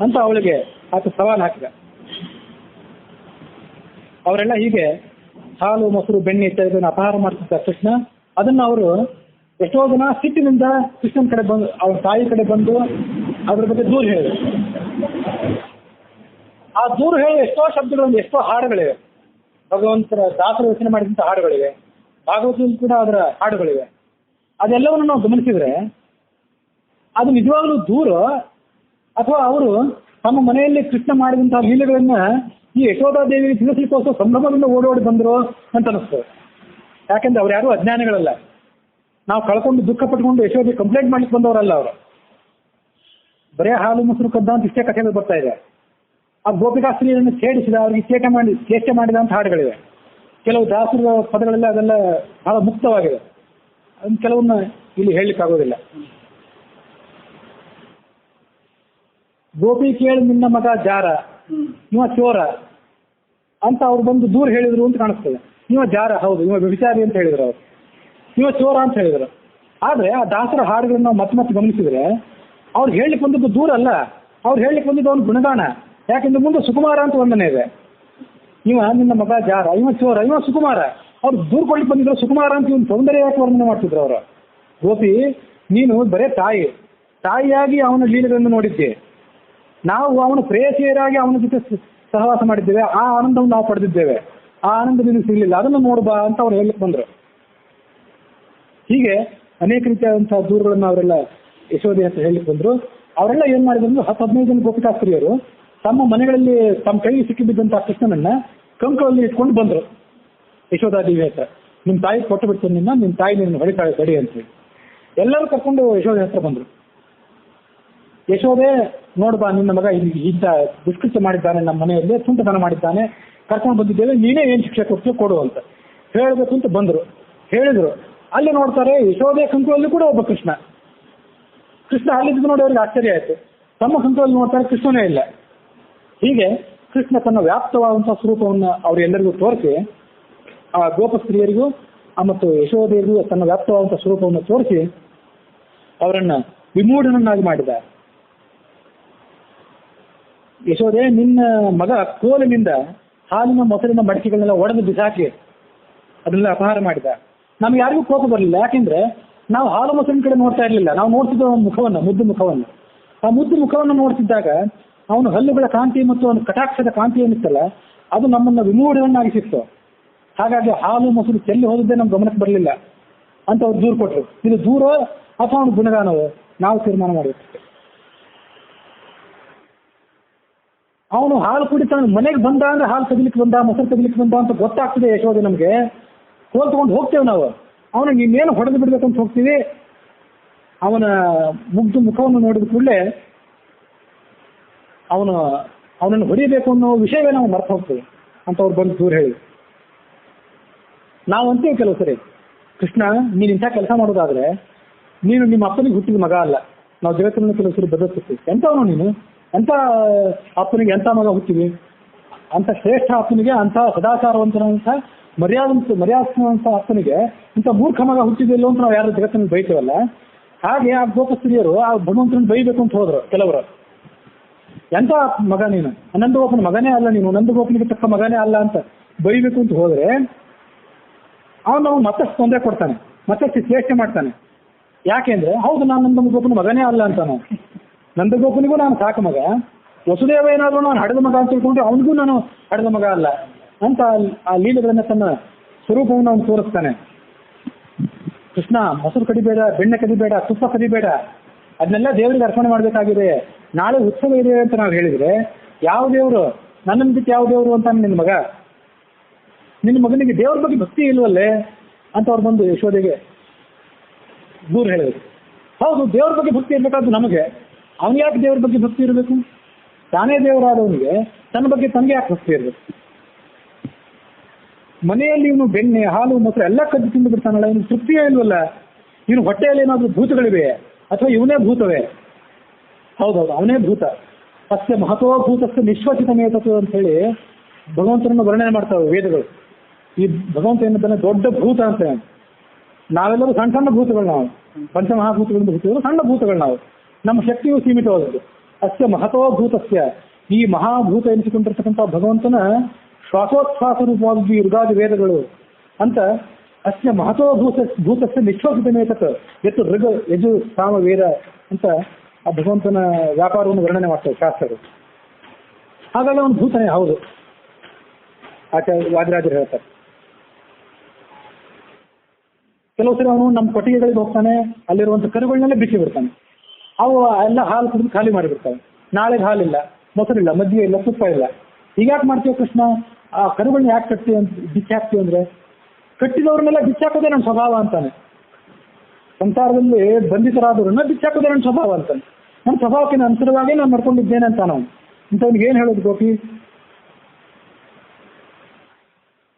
ಅಂತ ಅವಳಿಗೆ ಆತ ಸವಾಲು ಹಾಕಿದ. ಅವರೆಲ್ಲ ಹೀಗೆ ಹಾಲು, ಮೊಸರು, ಬೆಣ್ಣೆ ಇತ್ಯಾದಿಗಳನ್ನು ಅಪಹಾರ ಮಾಡ್ತಿದ್ದ ಕೃಷ್ಣ. ಅದನ್ನ ಅವರು ಎಷ್ಟೋ ಜನ ಸಿಟ್ಟಿನಿಂದ ಕೃಷ್ಣನ ಕಡೆ ಬಂದು, ಅವ್ರ ತಾಯಿ ಕಡೆ ಬಂದು ಅದ್ರ ಬಗ್ಗೆ ದೂರ ಹೇಳಿದ್ರು. ಆ ದೂರ ಹೇಳಿ ಎಷ್ಟೋ ಶಬ್ದಗಳು, ಎಷ್ಟೋ ಹಾಡುಗಳಿವೆ. ಭಗವಂತರ ದಾಸರು ರಚನೆ ಮಾಡಿದಂಥ ಹಾಡುಗಳಿವೆ, ಭಾಗವತದಲ್ಲಿ ಕೂಡ ಅದರ ಹಾಡುಗಳಿವೆ. ಅದೆಲ್ಲವನ್ನು ನಾವು ಗಮನಿಸಿದ್ರೆ ಅದು ನಿಜವಾಗ್ಲೂ ದೂರ, ಅಥವಾ ಅವರು ತಮ್ಮ ಮನೆಯಲ್ಲಿ ಕೃಷ್ಣ ಮಾಡಿದಂತಹ ಲೀಲೆಗಳನ್ನ ಈ ಯಶೋಧಾದೇವಿಗೆ ತಿಳಿಸಲಿಕ್ಕೋಸ್ಕರ ಸಂಭ್ರಮದಿಂದ ಓಡೋಡಿ ಬಂದರು ಅಂತ ಅನಿಸ್ತದೆ. ಯಾಕೆಂದ್ರೆ ಅವ್ರು ಯಾರು ಅಜ್ಞಾನಿಗಳಲ್ಲ. ನಾವು ಕಳ್ಕೊಂಡು ದುಃಖ ಪಟ್ಕೊಂಡು ಯಶೋಧಿ ಕಂಪ್ಲೇಂಟ್ ಮಾಡ್ಲಿಕ್ಕೆ ಬಂದವರಲ್ಲ ಅವರು. ಬರೇ ಹಾಲು ಮೊಸರು ಕದ್ದ ಅಂತ ಇಷ್ಟೇ ಕಥೆಗಳು ಬರ್ತಾ ಇದೆ. ಆ ಗೋಪಿಕಾಸ್ತ್ರೀಯನ್ನು ಛೇಡಿಸಿದ, ಅವ್ರಿಗೆ ಚೇಷ್ಟೆ ಮಾಡಿದ ಅಂತ ಹಾಡುಗಳಿವೆ. ಕೆಲವು ದಾಸರ ಪದಗಳೆಲ್ಲ ಅದೆಲ್ಲ ಬಹಳ ಮುಕ್ತವಾಗಿದೆ, ಅದನ್ನ ಕೆಲವನ್ನ ಇಲ್ಲಿ ಹೇಳಲಿಕ್ಕಾಗೋದಿಲ್ಲ. ಗೋಪಿ ಕೇಳಿ ನಿನ್ನ ಮಗ ಜಾರ, ಇವ ಚೋರ ಅಂತ ಅವ್ರು ಬಂದು ದೂರ ಹೇಳಿದ್ರು ಅಂತ ಕಾಣಿಸ್ತದೆ. ಇವ ಜಾರ, ಹೌದು ಇವ ವ್ಯಭಿಚಾರಿ ಅಂತ ಹೇಳಿದ್ರು ಅವರು, ಇವ ಚೋರ ಅಂತ ಹೇಳಿದ್ರು. ಆದ್ರೆ ಆ ದಾಸರ ಹಾಡುಗಳನ್ನ ನಾವು ಮತ್ತೆ ಗಮನಿಸಿದ್ರೆ ಅವ್ರು ಹೇಳಲಿಕ್ಕೆ ಬಂದದ್ದು ದೂರ ಅಲ್ಲ, ಅವ್ರು ಹೇಳಲಿಕ್ಕೆ ಬಂದಿದ್ದು ಅವ್ನ ಗುಣಗಾನ. ಯಾಕೆಂದ್ರೆ ಮುಂದೆ ಸುಕುಮಾರ ಅಂತ ಒಂದನೇ ಇದೆ. ಇವ ನಿನ್ನ ಮಗ ಜಾರ, ಇವ ಚೋರ, ಇವ ಸುಕುಮಾರ. ಅವ್ರು ದೂರ ಕೊಡ್ಲಿಕ್ಕೆ ಬಂದಿದ್ರು ಸುಕುಮಾರ ಅಂತ ಇವನು ಸೌಂದರ್ಯ ಯಾಕೆ ವರ್ಣನೆ ಮಾಡ್ತಿದ್ರು ಅವರು. ಗೋಪಿ, ನೀನು ಬರೇ ತಾಯಿಯಾಗಿ ಅವನ ಲೀಲೆಗಳನ್ನು ನೋಡಿದ್ದೆ, ನಾವು ಅವನ ಪ್ರೇಯಸಿಯರಾಗಿ ಅವನ ಜೊತೆ ಸಹವಾಸ ಮಾಡಿದ್ದೇವೆ, ಆ ಆನಂದವನ್ನು ನಾವು ಪಡೆದಿದ್ದೇವೆ, ಆ ಆನಂದ ನಿನಗೆ ಸಿಗಲಿಲ್ಲ, ಅದನ್ನು ನೋಡ್ಬಾ ಅಂತ ಅವ್ರು ಹೇಳಲಿಕ್ಕೆ ಬಂದರು. ಹೀಗೆ ಅನೇಕ ರೀತಿಯಾದಂತಹ ದೂರಗಳನ್ನು ಅವರೆಲ್ಲ ಯಶೋಧಿ ಅಂತ ಹೇಳಲಿಕ್ಕೆ ಬಂದರು. ಅವರೆಲ್ಲ ಏನ್ ಮಾಡಿದ್ರು, 10-15 ಜನ ಗೋಪಿಕಾಸ್ತ್ರೀಯರು ತಮ್ಮ ಮನೆಗಳಲ್ಲಿ ತಮ್ಮ ಕೈಗೆ ಸಿಕ್ಕಿಬಿದ್ದಂತಹ ಕೃಷ್ಣನನ್ನ ಕಂಕಳಲ್ಲಿ ಇಟ್ಕೊಂಡು ಬಂದರು ಯಶೋಧಾದೇವಿ ಹತ್ರ. ನಿಮ್ಮ ತಾಯಿ ಕೊಟ್ಟು ಬಿಡ್ತೀನಿ, ನಿಮ್ಮ ತಾಯಿ ನಿನ್ನ ಹೊಡಿತಾಳೆ ತಡಿ ಅಂತ ಹೇಳಿ ಎಲ್ಲರೂ ಕರ್ಕೊಂಡು ಯಶೋಧೆ ಹತ್ರ ಬಂದರು. ಯಶೋಧೆ, ನೋಡ್ಬಾ ನಿನ್ನ ಮಗ ಇಂಥ ದುಷ್ಕೃತ್ಯ ಮಾಡಿದ್ದಾನೆ, ನಮ್ಮ ಮನೆಯಲ್ಲಿ ತುಂಟತನ ಮಾಡಿದ್ದಾನೆ, ಕರ್ಕೊಂಡು ಬಂದಿದ್ದೇವೆ, ನೀನೇ ಏನು ಶಿಕ್ಷೆ ಕೊಡ್ತೀವಿ ಕೊಡು ಅಂತ ಹೇಳಬೇಕು ಅಂತ ಬಂದರು. ಹೇಳಿದ್ರು. ಅಲ್ಲಿ ನೋಡ್ತಾರೆ ಯಶೋಧೆ ಕಂಕುಳಲ್ಲಿ ಕೂಡ ಒಬ್ಬ ಕೃಷ್ಣ ಅಲ್ಲಿದ್ದು ನೋಡಿ ಅವ್ರಿಗೆ ಆಶ್ಚರ್ಯ ಆಯ್ತು. ತಮ್ಮ ಕಂಕುಳಲ್ಲಿ ನೋಡ್ತಾರೆ ಕೃಷ್ಣನೇ ಇಲ್ಲ. ಹೀಗೆ ಕೃಷ್ಣ ತನ್ನ ವ್ಯಾಪ್ತವಾದಂತಹ ಸ್ವರೂಪವನ್ನು ಅವರೆಲ್ಲರಿಗೂ ತೋರಿಸಿ ಆ ಗೋಪ ಸ್ತ್ರೀಯರಿಗೂ ಮತ್ತು ಯಶೋದೇವಿಯು ತನ್ನ ವ್ಯಾಪ್ತವಾದಂತಹ ಸ್ವರೂಪವನ್ನು ತೋರಿಸಿ ಅವರನ್ನ ವಿಮೂಢನನ್ನಾಗಿ ಮಾಡಿದ. ಯಶೋದೆ, ನಿನ್ನ ಮಗ ಕೋಲಿನಿಂದ ಹಾಲಿನ ಮೊಸರಿನ ಮಡಿಕೆಗಳನ್ನೆಲ್ಲ ಒಡೆದು ಬಿಸಾಕಿ ಅದನ್ನೆಲ್ಲ ಅಪಹಾರ ಮಾಡಿದ. ನಮ್ಗೆ ಯಾರಿಗೂ ಕೋಪ ಬರಲಿಲ್ಲ. ಯಾಕೆಂದ್ರೆ ನಾವು ಹಾಲು ಮೊಸರಿನ ಕಡೆ ನೋಡ್ತಾ ಇರಲಿಲ್ಲ. ನಾವು ನೋಡ್ತಿದ್ದ ಮುಖವನ್ನು, ಮುದ್ದು ಮುಖವನ್ನು. ಆ ಮುದ್ದು ಮುಖವನ್ನು ನೋಡ್ತಿದ್ದಾಗ ಅವನು ಹಲ್ಲುಗಳ ಕಾಂತಿ ಮತ್ತು ಅವನ ಕಟಾಕ್ಷದ ಕಾಂತಿ ಏನಿತ್ತಲ್ಲ, ಅದು ನಮ್ಮನ್ನ ವಿಮೂಢವನ್ನಾಗಿಸಿತ್ತು. ಹಾಗಾಗಿ ಹಾಲು ಮೊಸರು ಚೆಲ್ಲಿ ಹೋದದ್ದೇ ನಮ್ಗೆ ಗಮನಕ್ಕೆ ಬರಲಿಲ್ಲ ಅಂತ ಅವ್ರು ದೂರು ಕೊಟ್ಟರು. ಇದು ದೂರ ಅಥವಾ ಅವನು ಗುಣಗಾನವೋ ನಾವು ತೀರ್ಮಾನ ಮಾಡಬೇಕು. ಅವನು ಹಾಲು ಕುಡಿತಾನೆ, ಮನೆಗೆ ಬಂದ ಅಂದ್ರೆ ಹಾಲು ತೆಗಿಲಿಕ್ಕೆ ಬಂದ, ಮೊಸರು ತೆಗಿಲಿಕ್ಕೆ ಬಂದ ಅಂತ ಗೊತ್ತಾಗ್ತದೆ ಯಶೋದೆ ನಮಗೆ. ಕೋಲ್ ತಗೊಂಡು ಹೋಗ್ತೇವೆ ನಾವು. ಅವನಿಗೆ ಇನ್ನೇನು ಹೊಡೆದು ಬಿಡ್ಬೇಕು ಅಂತ ಹೋಗ್ತೀವಿ. ಅವನ ಮುಗ್ಧ ಮುಖವನ್ನು ನೋಡಿದ ಕೂಡಲೇ ಅವನನ್ನು ಹೊಡಿಬೇಕು ಅನ್ನೋ ವಿಷಯವೇ ನಾವು ಮರೆತು ಹೋಗ್ತೇವೆ ಅಂತ ಅವ್ರು ಬಂದು ದೂರ ಹೇಳಿ. ನಾವು ಅಂತೀವಿ ಕೆಲವು ಸರಿ, ಕೃಷ್ಣ ನೀನು ಇಂಥ ಕೆಲಸ ಮಾಡೋದಾದ್ರೆ ನೀನು ನಿಮ್ಮ ಅಪ್ಪನಿಗೆ ಹುಟ್ಟಿದ ಮಗ ಅಲ್ಲ. ನಾವು ಜಗತ್ತಿನ ಕೆಲವು ಸರಿ ಬದಲಿಸ್ತೀವಿ. ಎಂಥವನು ನೀನು, ಎಂಥ ಅಪ್ಪನಿಗೆ ಎಂಥ ಮಗ ಹುಟ್ಟಿವಿ, ಅಂಥ ಶ್ರೇಷ್ಠ ಅಪ್ಪನಿಗೆ, ಅಂಥ ಸದಾಚಾರವಂತನಂಥ ಮರ್ಯಾದಂಥ ಅಪ್ಪನಿಗೆ ಇಂಥ ಮೂರ್ಖ ಮಗ ಹುಟ್ಟಿದಿಲ್ಲ ಅಂತ ನಾವು ಯಾರು ಜಗತ್ತಿನಲ್ಲಿ ಬೈತೇವಲ್ಲ. ಹಾಗೆ ಆ ಗೋಪಸ್ತ್ರೀಯರು ಆ ಭಗವಂತನ ಬೈಬೇಕು ಅಂತ ಹೋದ್ರು ಕೆಲವರು. ಎಂಥ ಮಗ ನೀನು, ನಂದಗೋಪನ ಮಗನೇ ಅಲ್ಲ ನೀನು, ನಂದಗೋಪನಿಗೆ ತಕ್ಕ ಮಗನೇ ಅಲ್ಲ ಅಂತ ಬೈಬೇಕು ಅಂತ ಹೋದ್ರೆ ಅವನು ಮತ್ತಷ್ಟು ತೊಂದರೆ ಕೊಡ್ತಾನೆ, ಮತ್ತಷ್ಟು ಶ್ರೇಷ್ಠ ಮಾಡ್ತಾನೆ. ಯಾಕೆಂದ್ರೆ ಹೌದು ನಾನು ನಂದಗೋಪನ ಮಗನೇ ಅಲ್ಲ ಅಂತಾನು. ನಂದಗೋಪನಿಗೂ ನಾನು ಸಾಕು ಮಗ, ವಸುದೇವ ಏನಾದ್ರು ನಾನು ಹಡೆದ ಮಗ ಅಂತ ತಿಳ್ಕೊಂಡ್ರೆ ಅವನಿಗೂ ನಾನು ಹಡೆದ ಮಗ ಅಲ್ಲ ಅಂತ ಆ ಲೀಲೆಗಳನ್ನ ತನ್ನ ಸ್ವರೂಪವನ್ನು ಅವನು ತೋರಿಸ್ತಾನೆ. ಕೃಷ್ಣ ಮೊಸರು ಕಡಿಬೇಡ, ಬೆಣ್ಣೆ ಕದಿಬೇಡ, ತುಪ್ಪ ಕದಿಬೇಡ, ಅದನ್ನೆಲ್ಲ ದೇವರಿಗೆ ಅರ್ಪಣೆ ಮಾಡಬೇಕಾಗಿದೆ. ನಾಳೆ ಉತ್ಸವ ಇದೆ ಅಂತ ನಾವು ಹೇಳಿದ್ರೆ ಯಾವ ದೇವರು, ನನ್ನನ್ನು ಬಿಟ್ಟು ಯಾವ ದೇವರು ಅಂತ ನಿನ್ನ ಮಗ, ನಿನ್ನ ಮಗನಿಗೆ ದೇವ್ರ ಬಗ್ಗೆ ಭಕ್ತಿ ಇಲ್ವಲ್ಲೇ ಅಂತ ಅವ್ರು ಬಂದು ಯಶೋದೆಗೆ ದೂರ ಹೇಳಿದ್ರು. ಹೌದು, ದೇವ್ರ ಬಗ್ಗೆ ಭಕ್ತಿ ಇರಬೇಕಾದ್ರು ನಮಗೆ, ಅವನು ಯಾಕೆ ದೇವ್ರ ಬಗ್ಗೆ ಭಕ್ತಿ ಇರಬೇಕು? ತಾನೇ ದೇವರಾದವನಿಗೆ ತನ್ನ ಬಗ್ಗೆ ತನಗೆ ಯಾಕೆ ಭಕ್ತಿ ಇರಬೇಕು? ಮನೆಯಲ್ಲಿ ಇವನು ಬೆಣ್ಣೆ, ಹಾಲು, ಮೊಸರು ಎಲ್ಲ ಕದ್ದು ತಿಂದು ಬಿಡ್ತಾನಲ್ಲ, ಇವನು ತೃಪ್ತಿಯೇ ಇಲ್ವಲ್ಲ. ಇವನು ಹೊಟ್ಟೆಯಲ್ಲಿ ಏನಾದರೂ ಭೂತಗಳಿವೆ ಅಥವಾ ಇವನೇ ಭೂತವೇ? ಹೌದೌದು, ಅವನೇ ಭೂತ. ಅಸ್ಯ ಮಹತ್ವಭೂತಸ್ಯ ನಿಶ್ವಸಿತ ಮೇತತ್ವ ಅಂತ ಹೇಳಿ ಭಗವಂತನನ್ನು ವರ್ಣನೆ ಮಾಡ್ತಾವೆ ವೇದಗಳು. ಈ ಭಗವಂತ ಏನಂತಾನೆ ದೊಡ್ಡ ಭೂತ ಅಂತ. ನಾವೆಲ್ಲರೂ ಸಣ್ಣ ಸಣ್ಣ ಭೂತಗಳು, ನಾವು ಪಂಚಮಹಾಭೂತಗಳಿಂದ ಭೂತಗಳು, ಸಣ್ಣ ಭೂತಗಳು ನಾವು. ನಮ್ಮ ಶಕ್ತಿಯು ಸೀಮಿತವಾದದ್ದು. ಅಸ್ಯ ಮಹತ್ವಭೂತಸ್ಯ, ಈ ಮಹಾಭೂತ ಎನಿಸಿಕೊಂಡಿರ್ತಕ್ಕಂಥ ಭಗವಂತನ ಶ್ವಾಸೋಚ್ಛ್ವಾಸ ರೂಪವಾಗಿ ಋಗಾದಿ ವೇದಗಳು ಅಂತ ಅಸ್ಯ ಭೂತಸ್ಯ ನಿಶ್ವಸಿತ ಮೇತತ್ ಎತ್ತು ಋಗ ಯಜು ಸಾಮ ವೇದ ಅಂತ ಆ ಭಗವಂತನ ವ್ಯಾಪಾರವನ್ನು ವರ್ಣನೆ ಮಾಡ್ತಾರೆ ಶಾಸ್ತ್ರಗಳು. ಹಾಗಾಗಿ ಅವನು ಭೂತನೇ ಹೌದು, ಆಚಾರ್ಯ ವಾದಿರಾಜರು ಹೇಳ್ತಾರೆ. ಕೆಲವು ಸರಿ ಅವನು ನಮ್ಮ ಕೊಟ್ಟಿಗೆಗಳಿಗೆ ಹೋಗ್ತಾನೆ, ಅಲ್ಲಿರುವಂಥ ಕರುಗಳನ್ನೆಲ್ಲ ಬಿಚ್ಚಿ ಬಿಡ್ತಾನೆ. ಅವು ಎಲ್ಲ ಹಾಲು ಕುಡಿದು ಖಾಲಿ ಮಾಡಿಬಿಡ್ತಾವೆ. ನಾಳೆಗೆ ಹಾಲಿಲ್ಲ, ಮೊಸರಿಲ್ಲ, ಮಜ್ಜಿಗೆ ಇಲ್ಲ, ತುಪ್ಪ ಇಲ್ಲ. ಹೀಗ್ಯಾಕೆ ಮಾಡ್ತೀವಿ ಕೃಷ್ಣ? ಆ ಕರುಗಳನ್ನ ಯಾಕೆ ಕಟ್ತೀವಿ ಅಂತ ಬಿಚ್ಚಾಕ್ತೀವಿ ಅಂದ್ರೆ, ಕಟ್ಟಿದವ್ರನ್ನೆಲ್ಲ ಬಿಚ್ಚಾಕೋದೇ ನನ್ನ ಸ್ವಭಾವ ಅಂತಾನೆ. ಸಂಸಾರದಲ್ಲಿ ಬಂಧಿತರಾದವ್ರನ್ನ ಬಿಚ್ಚಾಕೋದೇ ನನ್ನ ಸ್ವಭಾವ ಅಂತಾನೆ. ನನ್ನ ಸ್ವಭಾವಕ್ಕೆ ಅನುಸಾರವಾಗಿ ನಾನು ನಡ್ಕೊಂಡಿದ್ದೇನೆ ಅಂತ ನಾವು ಇಂಥವ್ನಿಗೆ ಏನು ಹೇಳೋದು ಗೋಪಿ?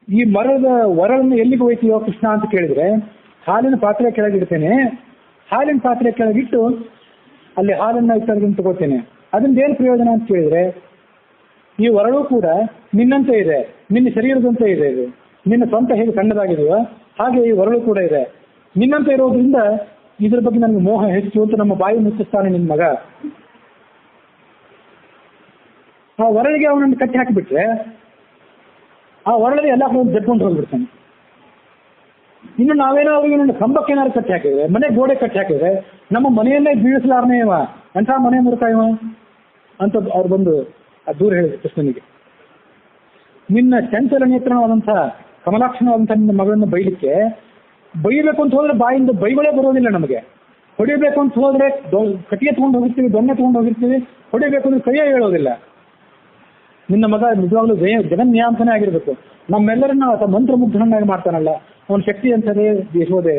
ಈ ಮರದ ವರಳನ್ನು ಎಲ್ಲಿಗೆ ಹೋಯ್ತೀಯೋ ಕೃಷ್ಣ ಅಂತ ಕೇಳಿದ್ರೆ, ಹಾಲಿನ ಪಾತ್ರೆ ಕೆಳಗಿಡ್ತೇನೆ, ಹಾಲಿನ ಪಾತ್ರೆ ಕೆಳಗಿಟ್ಟು ಅಲ್ಲಿ ಹಾಲನ್ನು ಇಟ್ಟದನ್ನು ತಗೋತೇನೆ. ಅದರಿಂದ ಏನು ಪ್ರಯೋಜನ ಅಂತ ಕೇಳಿದ್ರೆ, ಈ ವರಳು ಕೂಡ ನಿನ್ನಂತೆ ಇದೆ, ನಿನ್ನ ಶರೀರದಂತೆ ಇದೆ. ಇದು ನಿನ್ನ ಸ್ವಂತ ಹೇಗೆ ಸಣ್ಣದಾಗಿದೆಯೋ ಹಾಗೆ ಈ ವರಳು ಕೂಡ ಇದೆ. ನಿನ್ನಂತೆ ಇರೋದ್ರಿಂದ ಇದ್ರ ಬಗ್ಗೆ ನನಗೆ ಮೋಹ ಹೆಚ್ಚು ಅಂತ ನಮ್ಮ ಬಾಯಿ ಮುಚ್ಚಿಸ್ತಾನೆ ನಿನ್ನ ಮಗ. ಆ ವರಳಿಗೆ ಅವನನ್ನು ಕಟ್ಟಿ ಹಾಕಿಬಿಟ್ರೆ ಆ ವರಳಿಗೆ ಎಲ್ಲ ಜಡ್ಕೊಂಡು ಹೋಗ್ಬಿಡ್ತಾನೆ. ಇನ್ನು ನಾವೇನಾದ್ರು ನನ್ನ ಕಂಬಕ್ಕೆ ಏನಾದ್ರು ಕಟ್ಟಿ ಹಾಕಿದ್ರೆ, ಮನೆ ಗೋಡೆ ಕಟ್ಟಿ ಹಾಕಿದ್ರೆ ನಮ್ಮ ಮನೆಯನ್ನೇ ಬೀಳಿಸಲಾರನೇ ಇವ, ಎಂಥ ಮನೆ ಮುರುಕ ಇವ ಅಂತ ಅವ್ರು ಬಂದು ದೂರ ಹೇಳಿದ್ರು ಕೃಷ್ಣನಿಗೆ. ನಿನ್ನ ಚಂಚಲ ನೇತ್ರವಾದಂಥ ಕಮಲಾಕ್ಷಣವಾದಂಥ ನಿನ್ನ ಮಗಳನ್ನು ಬೈಯಬೇಕು ಅಂತ ಹೋದ್ರೆ ಬಾಯಿಂದ ಬೈಗಳೇ ಬರೋದಿಲ್ಲ ನಮಗೆ. ಹೊಡಿಬೇಕು ಅಂತ ಹೋದ್ರೆ ಕಟ್ಟಿಗೆ ತೊಗೊಂಡು ಹೋಗಿರ್ತೀವಿ, ದೊಣ್ಣೆ ತೊಗೊಂಡು ಹೋಗಿರ್ತೀವಿ, ಹೊಡಿಬೇಕು ಅಂದ್ರೆ ಕೈಯೇ ಹೇಳೋದಿಲ್ಲ. ನಿನ್ನ ಮಗ ನಿಜವಾಗ್ಲೂ ಜಗನ್ಯಾಂತನೇ ಆಗಿರ್ಬೇಕು. ನಮ್ಮೆಲ್ಲರನ್ನ ಆತ ಮಂತ್ರಮುಗ್ಧನನ್ನಾಗಿ ಮಾಡ್ತಾನಲ್ಲ, ಅವನ ಶಕ್ತಿ ಅಂತದೇ ಯಶೋದೆ.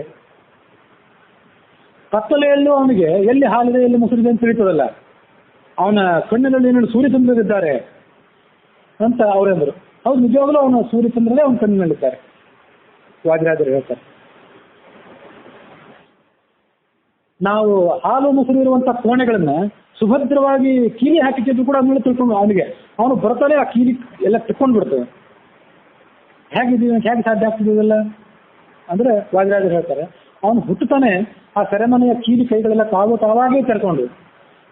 ಕತ್ತಲೆಯಲ್ಲೂ ಅವನಿಗೆ ಎಲ್ಲಿ ಹಾಲಿದೆ ಎಲ್ಲಿ ಮೊಸರಿದೆ ಅಂತ ತಿಳಿತದಲ್ಲ. ಅವನ ಕಣ್ಣಿನಲ್ಲಿ ಏನೇನು ಸೂರ್ಯಚಂದ್ರರಿದ್ದಾರೆ ಅಂತ ಅವರೆಂದರು. ಹೌದು, ನಿಜವಾಗ್ಲೂ ಅವನ ಸೂರ್ಯಚಂದ್ರರೇ ಅವನ ಕಣ್ಣಿನಲ್ಲಿದ್ದಾರೆ. ವಾದಿರಾಜರು ಹೇಳ್ತಾರೆ. ನಾವು ಹಾಲು ಮೊಸರು ಇರುವಂತಹ ಕೋಣೆಗಳನ್ನ ಸುಭದ್ರವಾಗಿ ಕೀಲಿ ಹಾಕಿದ್ರು ಕೂಡ ಅದನ್ನೆಲ್ಲ ತಿಳ್ಕೊಂಡು ಅವನು ಬರ್ತಾನೆ ಆ ಕೀಲಿ ಎಲ್ಲ ತಿಳ್ಕೊಂಡು ಬಿಡ್ತೇವೆ. ಹೇಗೆ ಸಾಧ್ಯ ಆಗ್ತಿದೆಯಲ್ಲ? ಅಂದ್ರೆ ವಾದಿರಾಜರು ಹೇಳ್ತಾರೆ, ಅವನು ಹುಟ್ಟುತ್ತಾನೆ ಆ ಸೆರೆಮನೆಯ ಕೀಲಿ ಕೈಗಳೆಲ್ಲ ತಾವಾಗೇ ತೆರೆಕೊಂಡು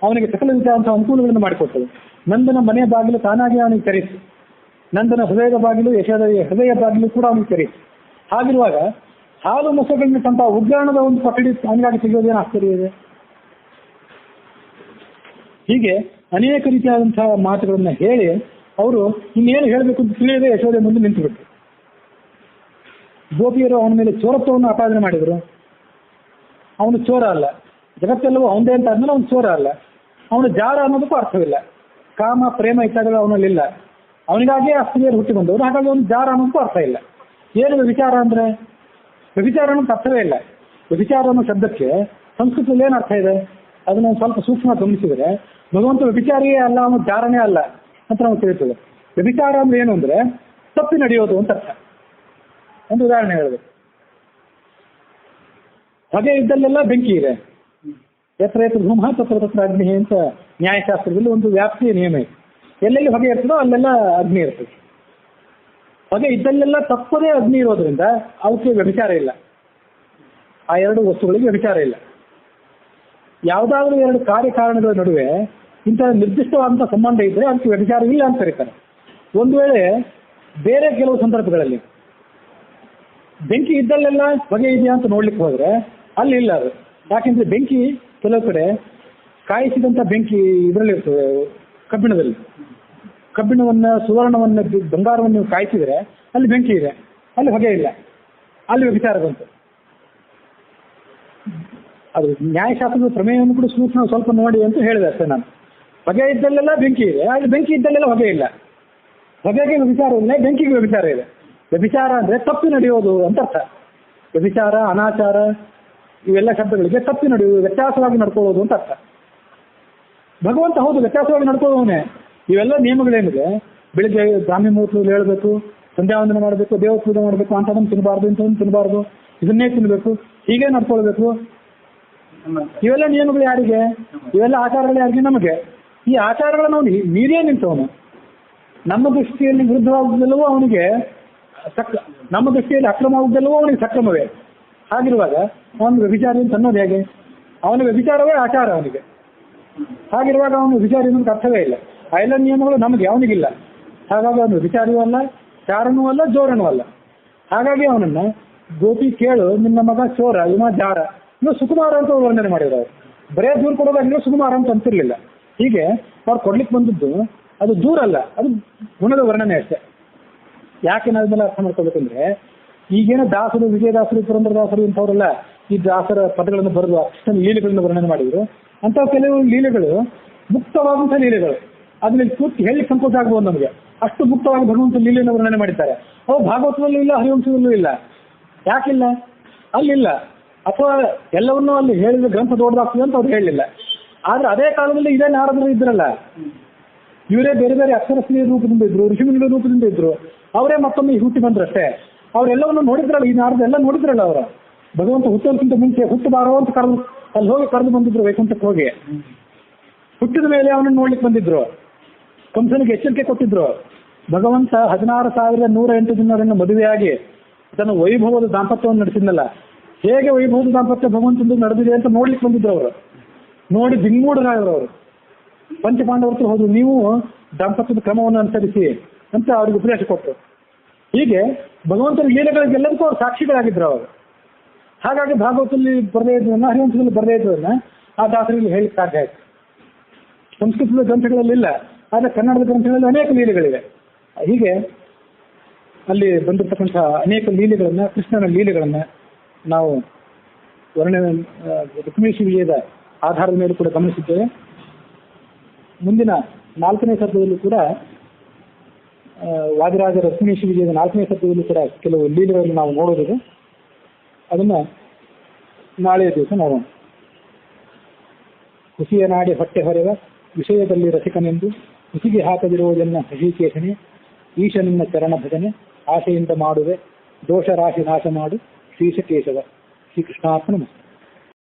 ಅವನಿಗೆ ಸಕಲ ವಿಧಾಂತ ಅನುಕೂಲಗಳನ್ನು ಮಾಡಿಕೊಟ್ಟರು. ನಂದನ ಮನೆಯ ಬಾಗಿಲು ತಾನಾಗಿ ಅವನಿಗೆ ತೆರೆಯಿತು, ನಂದನ ಹೃದಯದ ಬಾಗಿಲು ಯಶೋದೆಯ ಹೃದಯ ಬಾಗಿಲು ಕೂಡ ಅವನಿಗೆ ತೆರೆಯಿತು. ಹಾಗಿರುವಾಗ ಹಾಲು ಮೊಸಗಳಿನ ತಂತ ಉಗ್ರಾಣದ ಒಂದು ಕೊಠಡಿ ಅವನಿಗಾಗಿ ಸಿಗೋದೇನು ಆಶ್ಚರ್ಯ ಇದೆ. ಹೀಗೆ ಅನೇಕ ರೀತಿಯಾದಂತಹ ಮಾತುಗಳನ್ನ ಹೇಳಿ ಅವರು ಇನ್ನೇನು ಹೇಳಬೇಕು ಅಂತ ತಿಳಿಯದೆ ಯಶೋದೆ ಮುಂದೆ ನಿಂತುಬಿಟ್ರು. ಗೋಪಿಯರು ಅವನ ಮೇಲೆ ಚೋರತ್ವವನ್ನು ಆಪಾದನೆ ಮಾಡಿದರು. ಅವನು ಚೋರ ಅಲ್ಲ, ಜಗತ್ತೆಲ್ಲವೂ ಅವನದೇ ಅಂತ ಆದ್ಮೇಲೆ ಅವನು ಚೋರ ಅಲ್ಲ, ಅವನು ಜಾರ ಅನ್ನೋದಕ್ಕೂ ಅರ್ಥವಿಲ್ಲ. ಕಾಮ ಪ್ರೇಮ ಇತ್ಯಾದಿಗಳು ಅವನಲ್ಲಿಲ್ಲ, ಅವನಿಗಾಗಿಯೇ ಅಸ್ತ್ರೀಯರು ಹುಟ್ಟಿ ಬಂದವರು, ಹಾಗಾಗಿ ಅವನು ಜಾರ ಅನ್ನೋದಕ್ಕೂ ಅರ್ಥ ಇಲ್ಲ. ಏನು ವ್ಯಭಿಚಾರ ಅಂದ್ರೆ? ವ್ಯಭಿಚಾರ ಅನ್ನೋದು ಅರ್ಥವೇ ಇಲ್ಲ. ವ್ಯಭಿಚಾರ ಅನ್ನೋ ಶಬ್ದಕ್ಕೆ ಸಂಸ್ಕೃತದಲ್ಲಿ ಏನು ಅರ್ಥ ಇದೆ ಅದನ್ನು ಸ್ವಲ್ಪ ಸೂಕ್ಷ್ಮ ಗಮನಿಸಿದರೆ ಭಗವಂತ ವ್ಯಭಿಚಾರಿಯೇ ಅಲ್ಲ, ಅವನು ಜಾರನೇ ಅಲ್ಲ ಅಂತ ನಮಗೆ ತಿಳಿಯುತ್ತದೆ. ವ್ಯಭಿಚಾರ ಅಂದ್ರೆ ಏನು ಅಂದ್ರೆ ತಪ್ಪಿ ನಡೆಯೋದು ಅಂತ ಅರ್ಥ. ಒಂದು ಉದಾಹರಣೆ ಹೇಳಬೇಕು. ಹೊಗೆ ಇದ್ದಲ್ಲೆಲ್ಲ ಬೆಂಕಿ ಇದೆ, ಎತ್ತರ ಎತ್ತರ ಧೂಮ ತತ್ರ ತತ್ರ ಅಗ್ನಿ ಅಂತ ನ್ಯಾಯಶಾಸ್ತ್ರದಲ್ಲಿ ಒಂದು ವ್ಯಾಪ್ತಿಯ ನಿಯಮ ಇದೆ. ಎಲ್ಲೆಲ್ಲಿ ಹೊಗೆ ಇರ್ತದೋ ಅಲ್ಲೆಲ್ಲ ಅಗ್ನಿ ಇರ್ತದೆ. ಹೊಗೆ ಇದ್ದಲ್ಲೆಲ್ಲ ತಪ್ಪದೇ ಅಗ್ನಿ ಇರೋದ್ರಿಂದ ಅವಕ್ಕೆ ವ್ಯಭಿಚಾರ ಇಲ್ಲ. ಆ ಎರಡು ವಸ್ತುಗಳಿಗೆ ವ್ಯಭಿಚಾರ ಇಲ್ಲ. ಯಾವುದಾದ್ರೂ ಎರಡು ಕಾರ್ಯಕಾರಣಗಳ ನಡುವೆ ಇಂತಹ ನಿರ್ದಿಷ್ಟವಾದಂತಹ ಸಂಬಂಧ ಇದ್ರೆ ಅದಕ್ಕೆ ವ್ಯಭಿಚಾರ ಇಲ್ಲ ಅಂತ ಕರೀತಾರೆ. ಒಂದು ವೇಳೆ ಬೇರೆ ಕೆಲವು ಸಂದರ್ಭಗಳಲ್ಲಿ ಬೆಂಕಿ ಇದ್ದಲ್ಲೆಲ್ಲ ಹೊಗೆ ಇದೆಯಾ ಅಂತ ನೋಡ್ಲಿಕ್ಕೆ ಹೋದ್ರೆ ಅಲ್ಲಿ ಇಲ್ಲ ಅದು. ಯಾಕೆಂದ್ರೆ ಬೆಂಕಿ ಕೆಲವು ಕಡೆ ಕಾಯಿಸಿದಂಥ ಬೆಂಕಿ ಇದರಲ್ಲಿ ಇರ್ತದೆ, ಕಬ್ಬಿಣವನ್ನ ಸುವರ್ಣವನ್ನ ಬಂಗಾರವನ್ನು ನೀವು ಕಾಯಿಸಿದ್ರೆ ಅಲ್ಲಿ ಬೆಂಕಿ ಇದೆ, ಅಲ್ಲಿ ಹೊಗೆ ಇಲ್ಲ, ಅಲ್ಲಿ ವ್ಯಭಿಚಾರ ಬಂತು. ಅದು ನ್ಯಾಯಶಾಸ್ತ್ರದ ಪ್ರಮೇಯವನ್ನು ಕೂಡ ಸೂಕ್ಷ್ಮ ಸ್ವಲ್ಪ ನೋಡಿ ಅಂತ ಹೇಳಿದೆ ಅಷ್ಟೇ ನಾನು. ಹೊಗೆ ಇದ್ದಲ್ಲೆಲ್ಲ ಬೆಂಕಿ ಇದೆ, ಅಲ್ಲಿ ಬೆಂಕಿ ಇದ್ದಲ್ಲೆಲ್ಲ ಹೊಗೆ ಇಲ್ಲ. ಹೊಗೆಗೆ ವ್ಯಭಿಚಾರ ಇಲ್ಲ, ಬೆಂಕಿಗೆ ವ್ಯಭಿಚಾರ ಇದೆ. ವ್ಯಭಿಚಾರ ಅಂದ್ರೆ ತಪ್ಪಿ ನಡೆಯೋದು ಅಂತ ಅರ್ಥ. ವ್ಯಭಿಚಾರ, ಅನಾಚಾರ ಇವೆಲ್ಲ ಶಬ್ದಗಳಿಗೆ ತಪ್ಪಿ ನಡೆಯುವುದು, ವ್ಯತ್ಯಾಸವಾಗಿ ನಡ್ಕೊಳ್ಳೋದು ಅಂತ ಅರ್ಥ. ಭಗವಂತ ಹೌದು ವ್ಯತ್ಯಾಸವಾಗಿ ನಡ್ಕೊಳ್ಳೋವನೇ. ಇವೆಲ್ಲ ನಿಯಮಗಳೇನಿದೆ, ಬೆಳಿಗ್ಗೆ ಬ್ರಾಹ್ಮಿ ಮುಹೂರ್ತದಲ್ಲಿ ಹೇಳಬೇಕು, ಸಂಧ್ಯಾವಂದನೆ ಮಾಡಬೇಕು, ದೇವ ಪೂಜೆ ಮಾಡಬೇಕು, ಅಂಥದನ್ನು ತಿನ್ನಬಾರ್ದು, ಇಂಥದನ್ನು ತಿನ್ನಬಾರ್ದು, ಇದನ್ನೇ ತಿನ್ನಬೇಕು, ಹೀಗೆ ನಡ್ಕೊಳ್ಬೇಕು. ಇವೆಲ್ಲ ನಿಯಮಗಳು ಯಾರಿಗೆ? ಇವೆಲ್ಲ ಆಚಾರಗಳು ಯಾರಿಗೆ? ನಮಗೆ. ಈ ಆಚಾರಗಳನ್ನು ಅವನು ಮೀರಿಯೇ ನಿಂತವನು. ನಮ್ಮ ದೃಷ್ಟಿಯಲ್ಲಿ ವಿರುದ್ಧವಾಗುವುದೆಲ್ಲವೂ ಅವನಿಗೆ ನಮ್ಮ ದೃಷ್ಟಿಯಲ್ಲಿ ಅಕ್ರಮವಾಗುವುದೆಲ್ಲವೂ ಅವನಿಗೆ ಸಕ್ರಮವೇ. ಹಾಗಿರುವಾಗ ಅವನು ವ್ಯಭಿಚಾರಿ ಅಂತ ಅನ್ನೋದು ಹೇಗೆ? ಅವನ ವ್ಯಭಿಚಾರವೇ ಆಚಾರ ಅವನಿಗೆ. ಹಾಗಿರುವಾಗ ಅವನು ವಿಚಾರಿ ಅನ್ನೋದಕ್ಕೆ ಅರ್ಥವೇ ಇಲ್ಲ. ಆ ಎಲ್ಲ ನಿಯಮಗಳು ನಮಗೆ, ಅವನಿಗಿಲ್ಲ. ಹಾಗಾಗಿ ಅವನು ವಿಚಾರಿಯೂ ಅಲ್ಲ, ಚಾರನೂ ಅಲ್ಲ, ಜೋರನೂ ಅಲ್ಲ. ಹಾಗಾಗಿ ಅವನನ್ನ ಗೋಪಿ ಕೇಳು, ನಿನ್ನ ಮಗ ಚೋರ, ಇವ ಜಾರ, ಇನ್ನು ಸುಕುಮಾರ ಅಂತ ವರ್ಣನೆ ಮಾಡಿದ್ರು. ಅವರು ಬರೇ ದೂರ ಕೊಡೋದಾಗಿರೋ ಸುಕುಮಾರ ಅಂತ ಅಂತಿರ್ಲಿಲ್ಲ. ಹೀಗೆ ಅವ್ರು ಕೊಡ್ಲಿಕ್ಕೆ ಬಂದದ್ದು ಅದು ದೂರ ಅಲ್ಲ, ಅದು ಗುಣದ ವರ್ಣನೆ ಅಷ್ಟೇ. ಯಾಕೆ ನಾವು ಇದನ್ನೆಲ್ಲ ಅರ್ಥ ಮಾಡ್ಕೋಬೇಕಂದ್ರೆ, ಈಗೇನೋ ದಾಸರು, ವಿಜಯದಾಸರು, ಪುರಂದರದಾಸರು ಇಂಥವರೆಲ್ಲ ಈ ದಾಸರ ಪದಗಳನ್ನು ಬರೆದು ಕೃಷ್ಣನ ಲೀಲೆಗಳನ್ನು ವರ್ಣನೆ ಮಾಡಿದ್ರು. ಅಂತ ಕೆಲವು ಲೀಲೆಗಳು ಮುಕ್ತವಾದಂಥ ಲೀಲೆಗಳು, ಅದನ್ನ ಪೂರ್ತಿ ಹೇಳಿ ಸಂಕೋಚ ಆಗ್ಬೋದು ನಮಗೆ. ಅಷ್ಟು ಮುಕ್ತವಾಗಿ ಭಗವಂತ ಲೀಲೆಯನ್ನು ವರ್ಣನೆ ಮಾಡಿದ್ದಾರೆ. ಅವು ಭಾಗವತದಲ್ಲೂ ಇಲ್ಲ, ಹರಿವಂಶದಲ್ಲೂ ಇಲ್ಲ. ಯಾಕಿಲ್ಲ? ಅಲ್ಲಿಲ್ಲ. ಅಥವಾ ಎಲ್ಲವನ್ನೂ ಅಲ್ಲಿ ಹೇಳಿದ ಗ್ರಂಥ ದೊಡ್ಡದಾಗ್ತದೆ ಅಂತ ಅವ್ರು ಹೇಳಲಿಲ್ಲ. ಆದ್ರೆ ಅದೇ ಕಾಲದಲ್ಲಿ ಇದೇ ನಾರದರು ಇದ್ರಲ್ಲ, ಇವರೇ ಬೇರೆ ಬೇರೆ ಅಕ್ಷರಸ್ಥೀಯ ರೂಪದಿಂದ ಇದ್ರು, ಋಷಿಮುನಿಗಳ ರೂಪದಿಂದ ಇದ್ರು. ಅವರೇ ಮತ್ತೊಮ್ಮೆ ಹುಟ್ಟಿ ಬಂದ್ರಷ್ಟೇ. ಅವರೆಲ್ಲವನ್ನು ನೋಡಿದ್ರಲ್ಲ, ಈ ನಾರದ ಎಲ್ಲ ನೋಡಿದ್ರಲ್ಲ. ಅವರ ಭಗವಂತ ಹುಟ್ಟೋದಕ್ಕಿಂತ ಮುಂಚೆ ಹುಟ್ಟಬಾರೋ ಅಂತ ಕರೆದು ಅಲ್ಲಿ ಹೋಗಿ ಕರೆದು ಬಂದಿದ್ರು ವೈಕುಂಠಕ್ಕೆ ಹೋಗಿ. ಹುಟ್ಟಿದ ಮೇಲೆ ಅವನನ್ನು ನೋಡ್ಲಿಕ್ಕೆ ಬಂದಿದ್ರು, ಕಂಸನಿಗೆ ಎಚ್ಚರಿಕೆ ಕೊಟ್ಟಿದ್ರು. ಭಗವಂತ 16,108 ಜನರನ್ನು ಮದುವೆಯಾಗಿ ತನ್ನ ವೈಭವದ ದಾಂಪತ್ಯವನ್ನು ನಡೆಸಿದ್ನಲ್ಲ, ಹೇಗೆ ವೈಭವದ ದಾಂಪತ್ಯ ಭಗವಂತಂದು ನಡೆದಿದೆ ಅಂತ ನೋಡ್ಲಿಕ್ಕೆ ಬಂದಿದ್ರು. ಅವರು ನೋಡಿ ದಿಗ್ಮೂಢರಾದ್ರು. ಅವರು ಪಂಚಪಾಂಡವರ್ತು ಹೋದ್ರು, ನೀವು ದಾಂಪತ್ಯದ ಕ್ರಮವನ್ನು ಅನುಸರಿಸಿ ಅಂತ ಅವ್ರಿಗೆ ಉಪದೇಶ ಕೊಟ್ಟರು. ಹೀಗೆ ಭಗವಂತನ ಲೀಲೆಗಳಿಗೆಲ್ಲದಕ್ಕೂ ಅವ್ರು ಸಾಕ್ಷಿಗಳಾಗಿದ್ರು ಅವರು. ಹಾಗಾಗಿ ಭಾಗವತದಲ್ಲಿ ಬರದೇ ಇದ್ದದನ್ನ, ಹರಿವಂಶದಲ್ಲಿ ಬರದೇ ಇದ್ದದನ್ನ ಆ ದಾಸರಿಗೆ ಹೇಳಿಕ್ಕೆ ಸಾಧ್ಯ ಆಯ್ತು. ಸಂಸ್ಕೃತದ ಗ್ರಂಥಗಳಲ್ಲಿಲ್ಲ, ಆದರೆ ಕನ್ನಡದ ಗ್ರಂಥಗಳಲ್ಲಿ ಅನೇಕ ಲೀಲೆಗಳಿವೆ. ಹೀಗೆ ಅಲ್ಲಿ ಬಂದಿರತಕ್ಕಂಥ ಅನೇಕ ಲೀಲೆಗಳನ್ನ, ಕೃಷ್ಣನ ಲೀಲೆಗಳನ್ನ ನಾವು ವರ್ಣನೆ ರುಕ್ಮಿಣೀಶಿ ವಿಜಯದ ಆಧಾರದ ಮೇಲೆ ಕೂಡ ಗಮನಿಸಿದ್ದೇವೆ. ಮುಂದಿನ 4ನೇ ಸರ್ಗದಲ್ಲೂ ಕೂಡ ವಾದಿರಾಜರ ರುಕ್ಮಿಣೀಶಿ ವಿಜಯದ 4ನೇ ಸರ್ಗದಲ್ಲೂ ಕೂಡ ಕೆಲವು ಲೀಲೆಗಳನ್ನು ನಾವು ನೋಡೋದಿದೆ. ಅದನ್ನ ನಾಳೆಯ ದಿವಸ ನೋಡೋಣ. ಹುಸಿಯ ನಾಡಿ ಹೊಟ್ಟೆ ಹೊರೆವ ವಿಷಯದಲ್ಲಿ ರಸಿಕನೆಂದು ಹುಸಿಗೆ ಹಾಕದಿರುವುದನ್ನ ಹೃಷಿಕೇಶನೆ, ಈಶನಿನ್ನ ಚರಣ ಭಜನೆ ಆಶೆಯಿಂದ ಮಾಡುವೆ, ದೋಷ ರಾಶಿ ನಾಶ ಮಾಡು ಶ್ರೀಶಕೇಶವ. ಶ್ರೀಕೃಷ್ಣಾರ್ಪಣ.